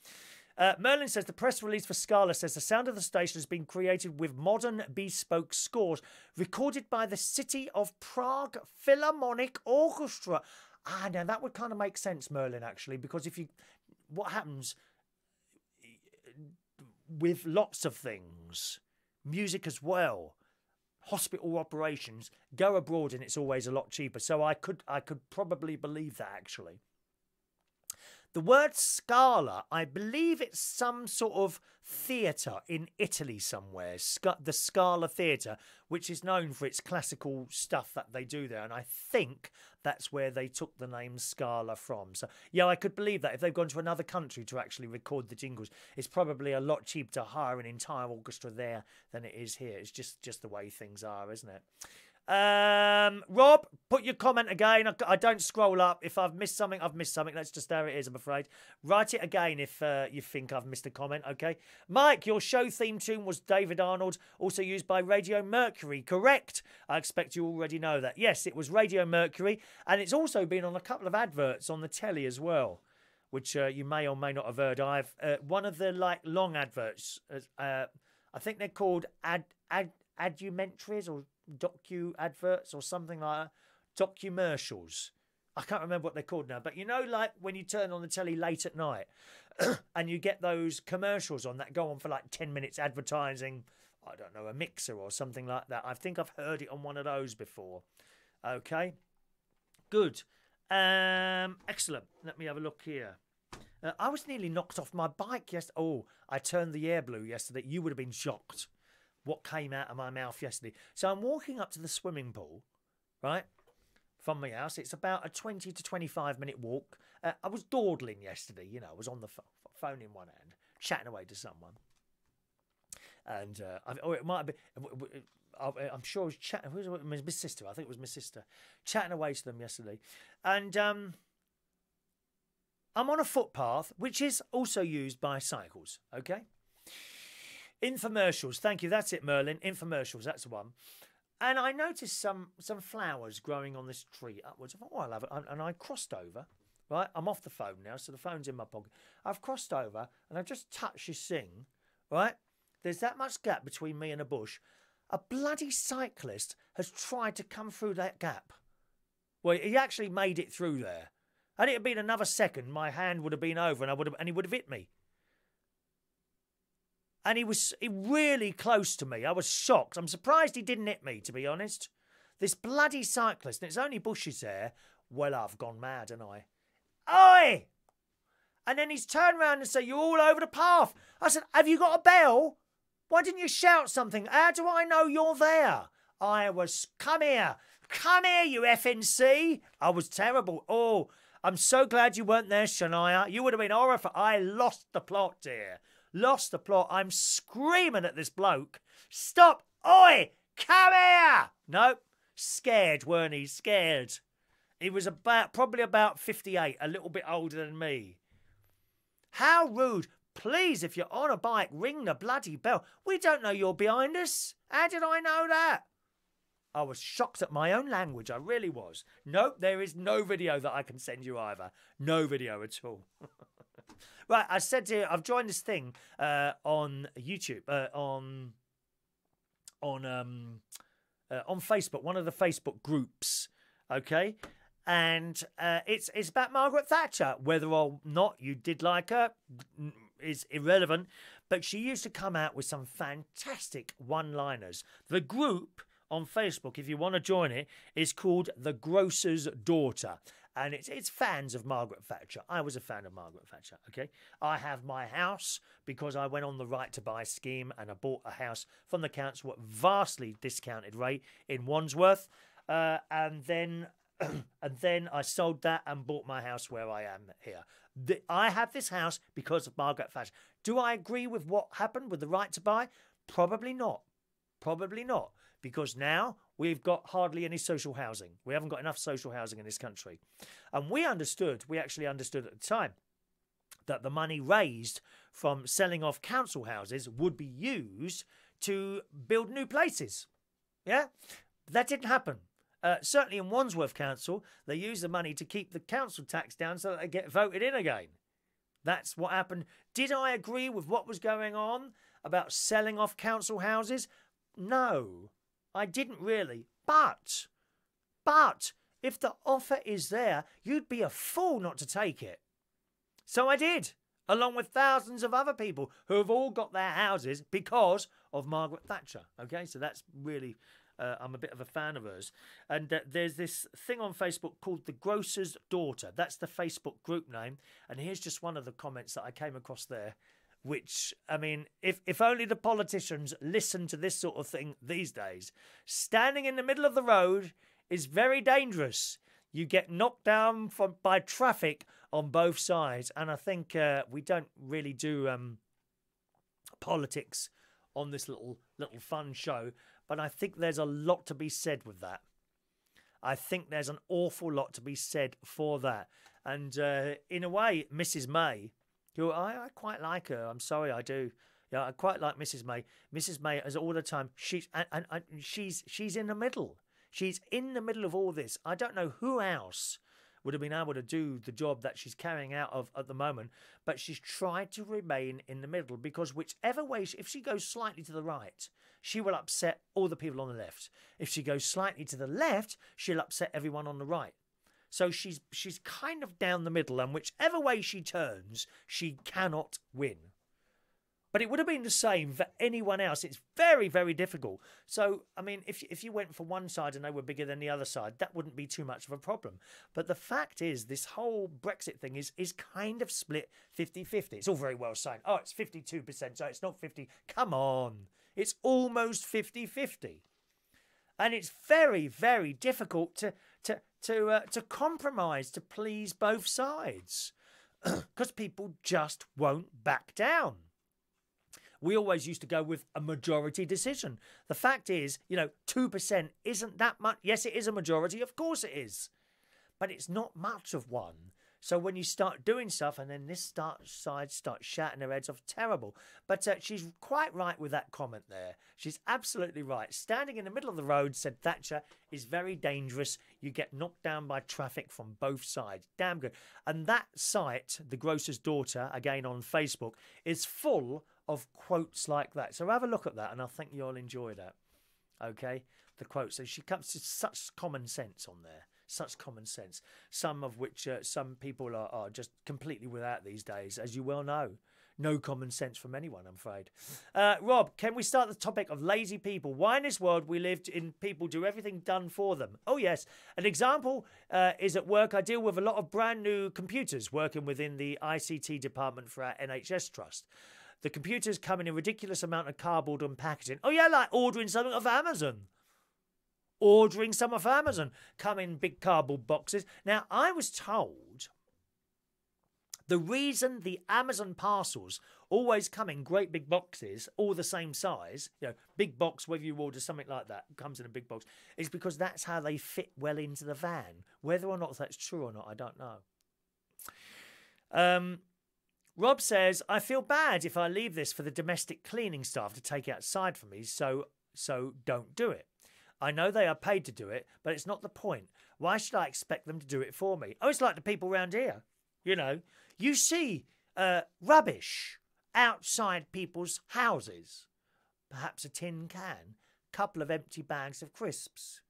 Merlin says the press release for Scala says the sound of the station has been created with modern bespoke scores recorded by the City of Prague Philharmonic Orchestra. Now that would kind of make sense, Merlin, actually, because what happens with lots of things, music as well, hospital operations, go abroad and it's always a lot cheaper. So I could probably believe that, actually. The word Scala, I believe it's some sort of theatre in Italy somewhere, the Scala Theatre, which is known for its classical stuff that they do there. And I think that's where they took the name Scala from. So, yeah, I could believe that. If they've gone to another country to actually record the jingles, it's probably a lot cheaper to hire an entire orchestra there than it is here. It's just the way things are, isn't it? Rob, put your comment again. I don't scroll up. If I've missed something, I've missed something. That's just how it is, I'm afraid. Write it again if you think I've missed a comment, okay? Mike, your show theme tune was David Arnold, also used by Radio Mercury. Correct. I expect you already know that. Yes, it was Radio Mercury, and it's also been on a couple of adverts on the telly as well, which you may or may not have heard. I've one of the long adverts. I think they're called adumentaries or docu adverts or something like that. Documercials. I can't remember what they're called now, but you know, like when you turn on the telly late at night and you get those commercials on that go on for like 10 minutes advertising, I don't know, a mixer or something like that. I think I've heard it on one of those before. Okay, good. Excellent. Let me have a look here. I was nearly knocked off my bike yesterday. Oh, I turned the air blue yesterday. You would have been shocked what came out of my mouth yesterday. So I'm walking up to the swimming pool, right, from my house. It's about a 20 to 25 minute walk. I was dawdling yesterday, you know. I was on the phone in one hand, chatting away to someone. And it might have been, I'm sure I was chatting, who was it? My sister, I think it was my sister, chatting away to them yesterday. And I'm on a footpath, which is also used by cycles, okay? Infomercials, thank you. That's it, Merlin. Infomercials, that's the one. And I noticed some flowers growing on this tree upwards. I thought, oh, I'll have it. And I crossed over, right? I'm off the phone now, so the phone's in my pocket. I've crossed over and I've just touched this thing, right? There's that much gap between me and a bush. A bloody cyclist has tried to come through that gap. Well, he actually made it through there. Had it been another second, my hand would have been over and he would have hit me. And he was really close to me. I was shocked. I'm surprised he didn't hit me, to be honest. This bloody cyclist, and it's only bushes there. Well, I've gone mad, haven't I? Oi! And then he's turned around and said, you're all over the path. I said, have you got a bell? Why didn't you shout something? How do I know you're there? I was, come here, you FNC. I was terrible. Oh, I'm so glad you weren't there, Shania. You would have been horrified. I lost the plot, dear. Lost the plot. I'm screaming at this bloke. Stop. Oi, come here. Nope. Scared, weren't he? Scared. He was probably about 58, a little bit older than me. How rude. Please, if you're on a bike, ring the bloody bell. We don't know you're behind us. How did I know that? I was shocked at my own language. I really was. Nope, there is no video that I can send you either. No video at all. Right, I said to you, I've joined this thing on YouTube, on Facebook, one of the Facebook groups, okay? And it's about Margaret Thatcher. Whether or not you did like her is irrelevant, but she used to come out with some fantastic one-liners. The group on Facebook, if you want to join it, is called The Grocer's Daughter. and it's fans of Margaret Thatcher. I was a fan of Margaret Thatcher, okay? I have my house because I went on the right to buy scheme and I bought a house from the council at vastly discounted rate in Wandsworth, and then I sold that and bought my house where I am here. I have this house because of Margaret Thatcher. Do I agree with what happened with the right to buy? Probably not. Probably not. Because now we've got hardly any social housing. We haven't got enough social housing in this country. And we actually understood at the time, that the money raised from selling off council houses would be used to build new places. Yeah? That didn't happen. Certainly in Wandsworth Council, they used the money to keep the council tax down so that they get voted in again. That's what happened. Did I agree with what was going on about selling off council houses? No, I didn't really. But, if the offer is there, you'd be a fool not to take it. So I did, along with thousands of other people who have all got their houses because of Margaret Thatcher. Okay, so that's really... I'm a bit of a fan of hers. And there's this thing on Facebook called The Grocer's Daughter. That's the Facebook group name. And here's just one of the comments that I came across there, which, I mean, if only the politicians listen to this sort of thing these days. Standing in the middle of the road is very dangerous. You get knocked down by traffic on both sides. And I think we don't really do politics on this little fun show. But I think there's a lot to be said with that. I think there's an awful lot to be said for that. And in a way, Mrs. May, who I quite like her. I'm sorry, I do. Yeah, I quite like Mrs. May. Mrs. May, as all the time, she's in the middle. She's in the middle of all this. I don't know who else would have been able to do the job that she's carrying out of at the moment, but she's tried to remain in the middle, because whichever way, if she goes slightly to the right, she will upset all the people on the left. If she goes slightly to the left, she'll upset everyone on the right. So she's kind of down the middle, and whichever way she turns, she cannot win. But it would have been the same for anyone else. It's very, very difficult. So, I mean, if you went for one side and they were bigger than the other side, that wouldn't be too much of a problem. But the fact is, this whole Brexit thing is kind of split 50-50. It's all very well saying, oh, it's 52%, so it's not 50. Come on. It's almost 50-50. And it's very, very difficult to compromise, to please both sides. Because people just won't back down. We always used to go with a majority decision. The fact is, 2% isn't that much. Yes, it is a majority. Of course it is. But it's not much of one. So when you start doing stuff and then this side starts shouting their heads off, terrible. But she's quite right with that comment there. She's absolutely right. Standing in the middle of the road, said Thatcher, is very dangerous. You get knocked down by traffic from both sides. Damn good. And that site, The Grocer's Daughter, again on Facebook, is full of quotes like that. So have a look at that and I think you'll enjoy that. Okay? The quotes. So she comes to such common sense on there. Such common sense. Some of which some people are just completely without these days, as you well know. No common sense from anyone, I'm afraid. Rob, can we start the topic of lazy people? Why in this world we lived in people do everything done for them? Oh, yes. An example is at work. I deal with a lot of brand new computers working within the ICT department for our NHS trust. The computers come in a ridiculous amount of cardboard and packaging. Oh, yeah, like ordering something off Amazon. Come in big cardboard boxes. Now, I was told the reason the Amazon parcels always come in great big boxes, all the same size, big box, whether you order something like that, comes in a big box, is because that's how they fit well into the van. Whether or not that's true or not, I don't know. Rob says, I feel bad if I leave this for the domestic cleaning staff to take outside for me, so don't do it. I know they are paid to do it, but it's not the point. Why should I expect them to do it for me? Oh, it's like the people around here. You see rubbish outside people's houses. Perhaps a tin can, couple of empty bags of crisps.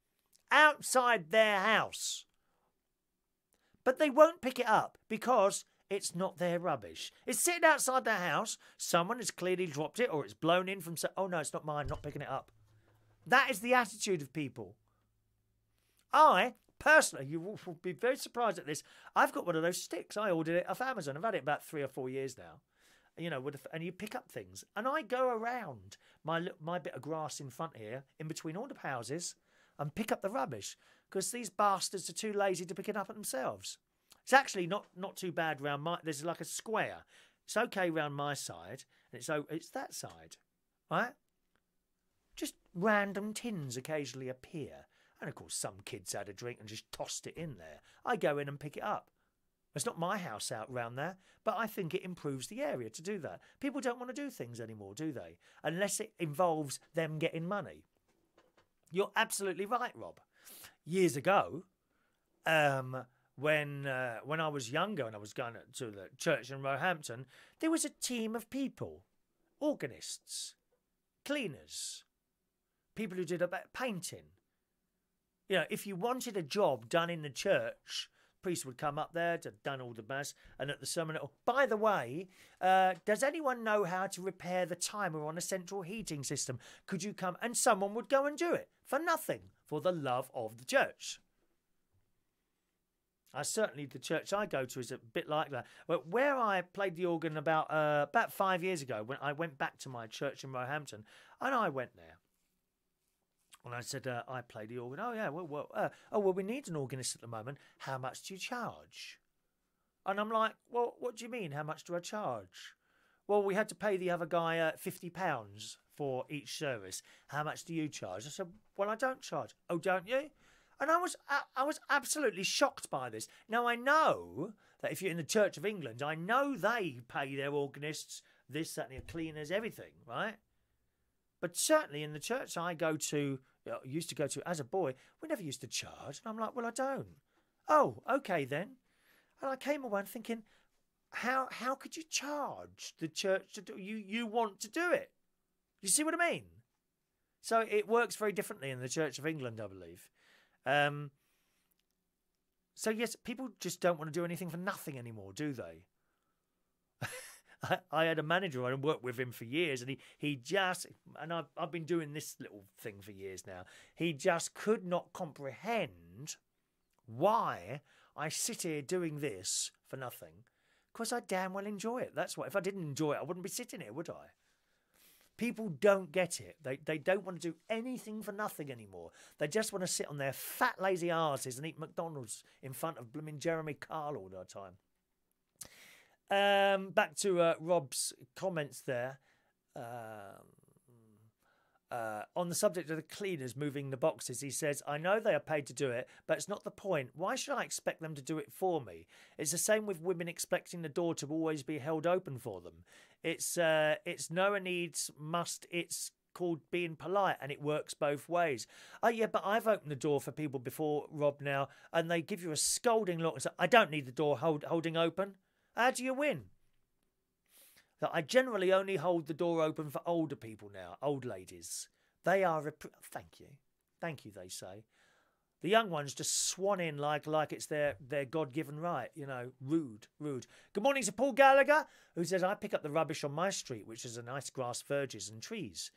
Outside their house. But they won't pick it up because it's not their rubbish. It's sitting outside their house. Someone has clearly dropped it or it's blown in from... Oh, no, it's not mine. Not picking it up. That is the attitude of people. I Personally, you will be very surprised at this. I've got one of those sticks. I ordered it off Amazon. I've had it about 3 or 4 years now. You know, and you pick up things. And I go around my bit of grass in front here, in between all the houses, and pick up the rubbish. Because these bastards are too lazy to pick it up at themselves. It's actually not too bad round there's like a square. It's okay round my side, and it's that side, right? Just random tins occasionally appear. And of course, some kids had a drink and just tossed it in there. I go in and pick it up. It's not my house out round there, but I think it improves the area to do that. People don't want to do things anymore, do they? Unless it involves them getting money. You're absolutely right, Rob. Years ago, when I was younger and I was going to the church in Roehampton, there was a team of people, organists, cleaners, people who did about painting. You know, if you wanted a job done in the church, priest would come up there to done all the mass, and at the sermon, by the way, does anyone know how to repair the timer on a central heating system? Could you come? And someone would go and do it for nothing, for the love of the church. Certainly the church I go to is a bit like that. But where I played the organ about 5 years ago, when I went back to my church in Roehampton, and I went there. And I said, I play the organ. Oh, yeah, well, we need an organist at the moment. How much do you charge? And I'm like, well, what do you mean, how much do I charge? Well, we had to pay the other guy £50 for each service. How much do you charge? I said, well, I don't charge. Oh, don't you? And I was absolutely shocked by this. Now, I know that if you're in the Church of England, I know they pay their organists this, that, and the cleaners, everything, right? But certainly in the church I used to go to as a boy, we never used to charge. And I'm like, well, I don't. Oh, okay then. And I came away thinking, how could you charge the church to do? You want to do it. You see what I mean? So it works very differently in the Church of England, I believe. So yes, people just don't want to do anything for nothing anymore, do they? I had a manager, I worked with him for years, and he just, and I've been doing this little thing for years now, he just could not comprehend why I sit here doing this for nothing, because I damn well enjoy it. That's what, if I didn't enjoy it, I wouldn't be sitting here, would I? People don't get it. They don't want to do anything for nothing anymore. They just want to sit on their fat, lazy arses and eat McDonald's in front of blooming Jeremy Kyle all the time. Back to Rob's comments there. On the subject of the cleaners moving the boxes, he says, I know they are paid to do it, but it's not the point. Why should I expect them to do it for me? It's the same with women expecting the door to always be held open for them. It's no needs, must, it's called being polite, and it works both ways. Oh, yeah, but I've opened the door for people before, Rob, now, and they give you a scolding look and say, I don't need the door holding open. How do you win? That I generally only hold the door open for older people now, old ladies. They are... Thank you. Thank you, they say. The young ones just swan in like it's their God-given right, you know, rude. Good morning to Paul Gallagher, who says, I pick up the rubbish on my street, which is a nice grass, verges and trees.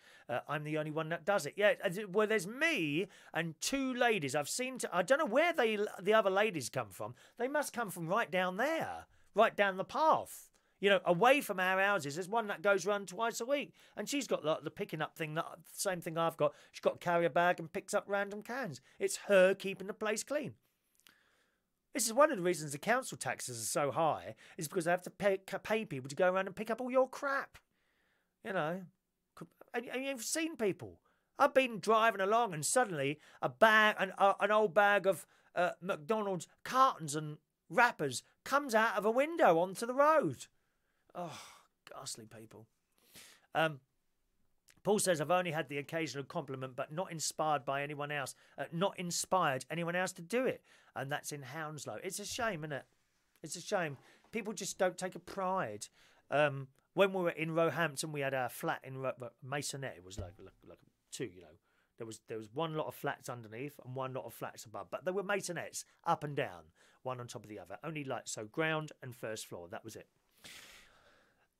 I'm the only one that does it. Yeah, well, there's me and two ladies. I've seen... I don't know where the other ladies come from. They must come from right down there. Right down the path, you know, away from our houses. There's one that goes round twice a week, and she's got like the picking up thing, same thing I've got. She's got to carry a bag and picks up random cans. It's her keeping the place clean. This is one of the reasons the council taxes are so high, is because they have to pay people to go around and pick up all your crap. You know, and you've seen people. I've been driving along, and suddenly an old bag of McDonald's cartons and wrappers comes out of a window onto the road. Oh, ghastly people. Paul says, I've only had the occasional compliment, but not inspired by anyone else. Not inspired anyone else to do it. And that's in Hounslow. It's a shame, isn't it? It's a shame. People just don't take a pride. When we were in Roehampton, we had our flat in Masonette. It was like two, you know. There was one lot of flats underneath and one lot of flats above. But they were masonettes, up and down, one on top of the other. Only so ground and first floor, that was it.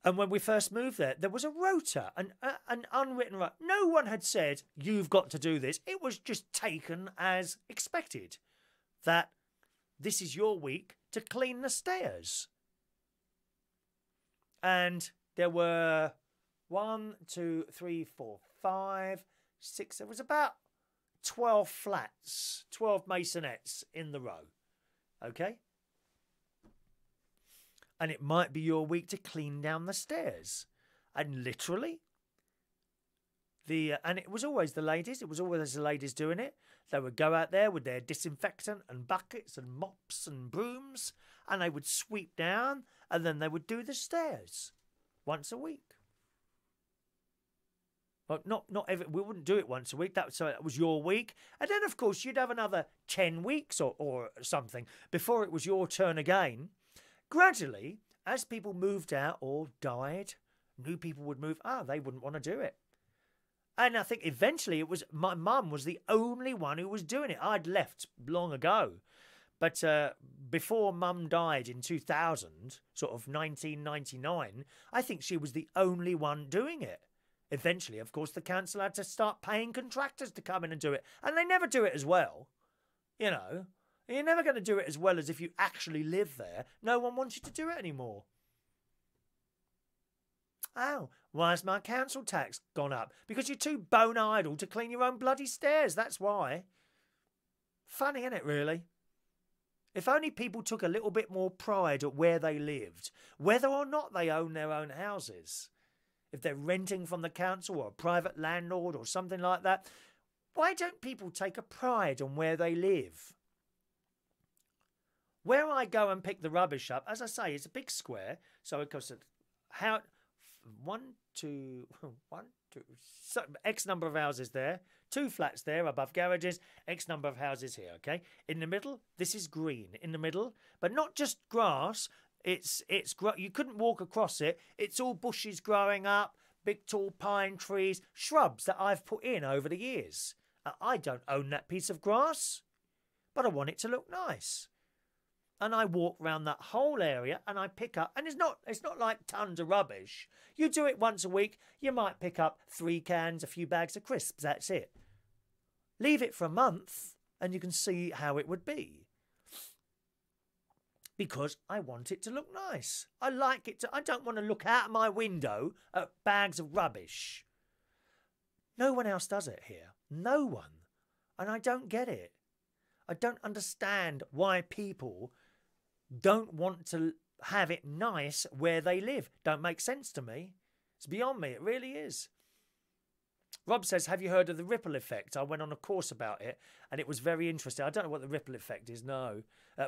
And when we first moved there was a rota, an unwritten rota. No one had said, you've got to do this. It was just taken as expected. that this is your week to clean the stairs. And there were 1, 2, 3, 4, 5, 6. There was about 12 flats, 12 masonettes in the row. Okay? And it might be your week to clean down the stairs. And literally, and it was always the ladies. It was always the ladies doing it. They would go out there with their disinfectant and buckets and mops and brooms, and they would sweep down, and then they would do the stairs once a week. Well, not every. We wouldn't do it once a week. So that was your week, and then of course you'd have another 10 weeks or something before it was your turn again. Gradually, as people moved out or died, new people would move. They wouldn't want to do it. And I think eventually it was my mum was the only one who was doing it. I'd left long ago. But before mum died in 2000, sort of 1999, I think she was the only one doing it. Eventually, of course, the council had to start paying contractors to come in and do it. And they never do it as well. You know, you're never going to do it as well as if you actually live there. No one wants you to do it anymore. Oh, why has my council tax gone up? Because you're too bone idle to clean your own bloody stairs, that's why. Funny, isn't it, really? If only people took a little bit more pride at where they lived, whether or not they own their own houses. If they're renting from the council or a private landlord or something like that, why don't people take a pride on where they live? Where I go and pick the rubbish up, as I say, it's a big square, so it costs so X number of houses there, 2 flats there above garages, X number of houses here, okay? In the middle, this is green in the middle, but not just grass, you couldn't walk across it, it's all bushes growing up, big tall pine trees, shrubs that I've put in over the years. I don't own that piece of grass, but I want it to look nice. And I walk around that whole area and I pick up, and it's not like tons of rubbish. You do it once a week, you might pick up 3 cans, a few bags of crisps, that's it. Leave it for a month and you can see how it would be. Because I want it to look nice. I like it I don't want to look out my window at bags of rubbish. No one else does it here. No one. And I don't get it. I don't understand why people don't want to have it nice where they live. Don't make sense to me. It's beyond me. It really is. Rob says, have you heard of the ripple effect? I went on a course about it and it was very interesting. I don't know what the ripple effect is, no.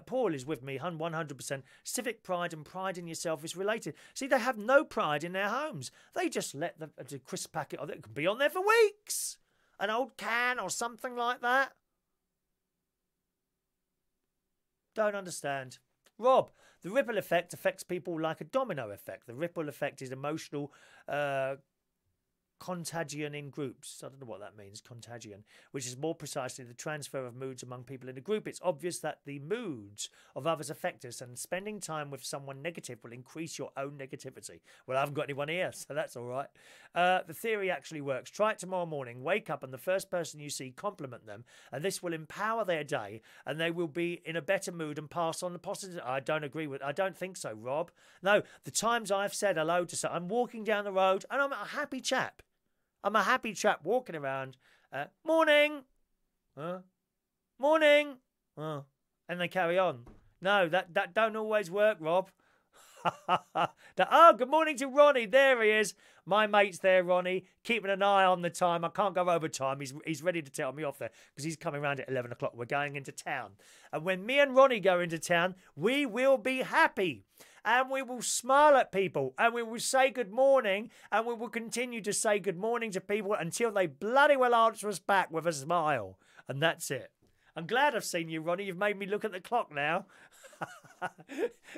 Paul is with me, 100%. Civic pride and pride in yourself is related. See, they have no pride in their homes. They just let the crisp packet, it can be on there for weeks. An old can or something like that. Don't understand. Rob, the ripple effect affects people like a domino effect. The ripple effect is emotional contagion in groups. I don't know what that means, contagion, which is more precisely the transfer of moods among people in a group. It's obvious that the moods of others affect us, and spending time with someone negative will increase your own negativity. Well, I haven't got anyone here, so that's all right. The theory actually works. Try it tomorrow morning. Wake up and the first person you see, compliment them, and this will empower their day, and they will be in a better mood and pass on the positive. I don't think so, Rob. No, the times I've said hello to someone, I'm walking down the road and I'm a happy chap. I'm a happy chap walking around. Morning. Morning. And they carry on. No, that don't always work, Rob. Good morning to Ronnie. There he is. My mate's there, Ronnie, keeping an eye on the time. I can't go over time. He's ready to tell me off there because he's coming around at 11 o'clock. We're going into town. And when me and Ronnie go into town, we will be happy. And we will smile at people, and we will say good morning, and we will continue to say good morning to people until they bloody well answer us back with a smile. And that's it. I'm glad I've seen you, Ronnie. You've made me look at the clock now.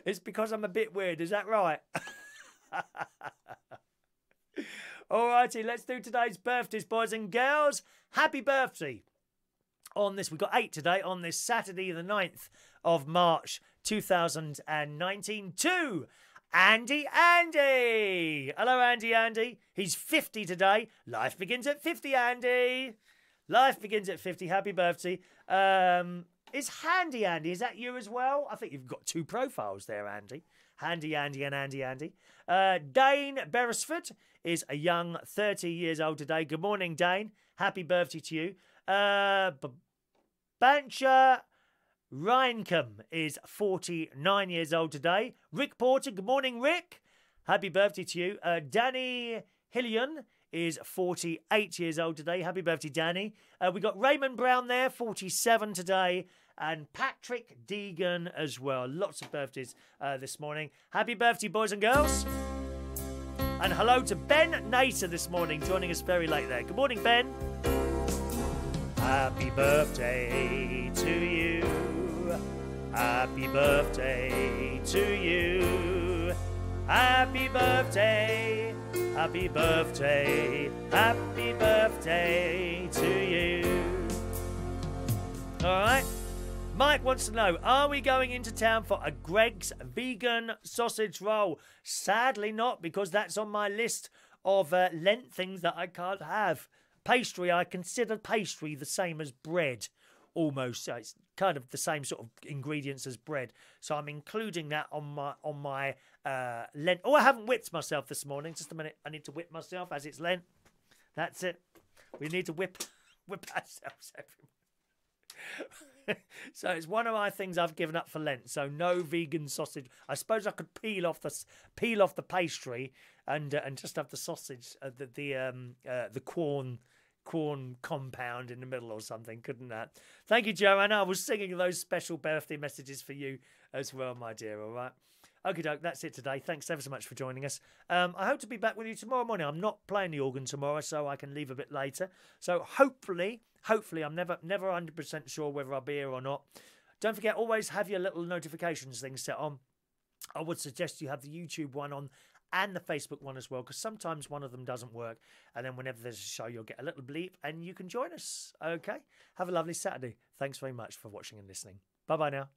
It's because I'm a bit weird, is that right? All righty, let's do today's birthdays, boys and girls. Happy birthday. We've got 8 today, on this Saturday the 9th of March 2019 to Andy. Hello, Andy. He's 50 today. Life begins at 50, Andy. Life begins at 50. Happy birthday. Is Handy Andy, is that you as well? I think you've got two profiles there, Andy. Handy Andy and Andy Andy. Dane Beresford is a young 30 years old today. Good morning, Dane. Happy birthday to you. Bancha Reinkem is 49 years old today. Rick Porter, good morning, Rick. Happy birthday to you. Danny Hillian is 48 years old today. Happy birthday, Danny. We got Raymond Brown there, 47 today. And Patrick Deegan as well. Lots of birthdays this morning. Happy birthday, boys and girls. And hello to Ben Naser this morning, joining us very late there. Good morning, Ben. Happy birthday to you. Happy birthday to you. Happy birthday. Happy birthday. Happy birthday to you. All right. Mike wants to know, are we going into town for a Greg's vegan sausage roll? Sadly not, because that's on my list of Lent things that I can't have. Pastry, I consider pastry the same as bread, almost. So it's kind of the same sort of ingredients as bread. So I'm including that on my Lent. Oh, I haven't whipped myself this morning. Just a minute. I need to whip myself as it's Lent. That's it. We need to whip ourselves every So it's one of my things I've given up for Lent. So no vegan sausage. I suppose I could peel off the pastry and just have the sausage, the corn compound in the middle or something. Couldn't that? Thank you, Joanna. I was singing those special birthday messages for you as well, my dear. All right. Okie doke, that's it today. Thanks ever so much for joining us. I hope to be back with you tomorrow morning. I'm not playing the organ tomorrow, so I can leave a bit later. So hopefully, I'm never 100% sure whether I'll be here or not. Don't forget, always have your little notifications thing set on. I would suggest you have the YouTube one on and the Facebook one as well, because sometimes one of them doesn't work. And then whenever there's a show, you'll get a little bleep and you can join us. Okay? Have a lovely Saturday. Thanks very much for watching and listening. Bye-bye now.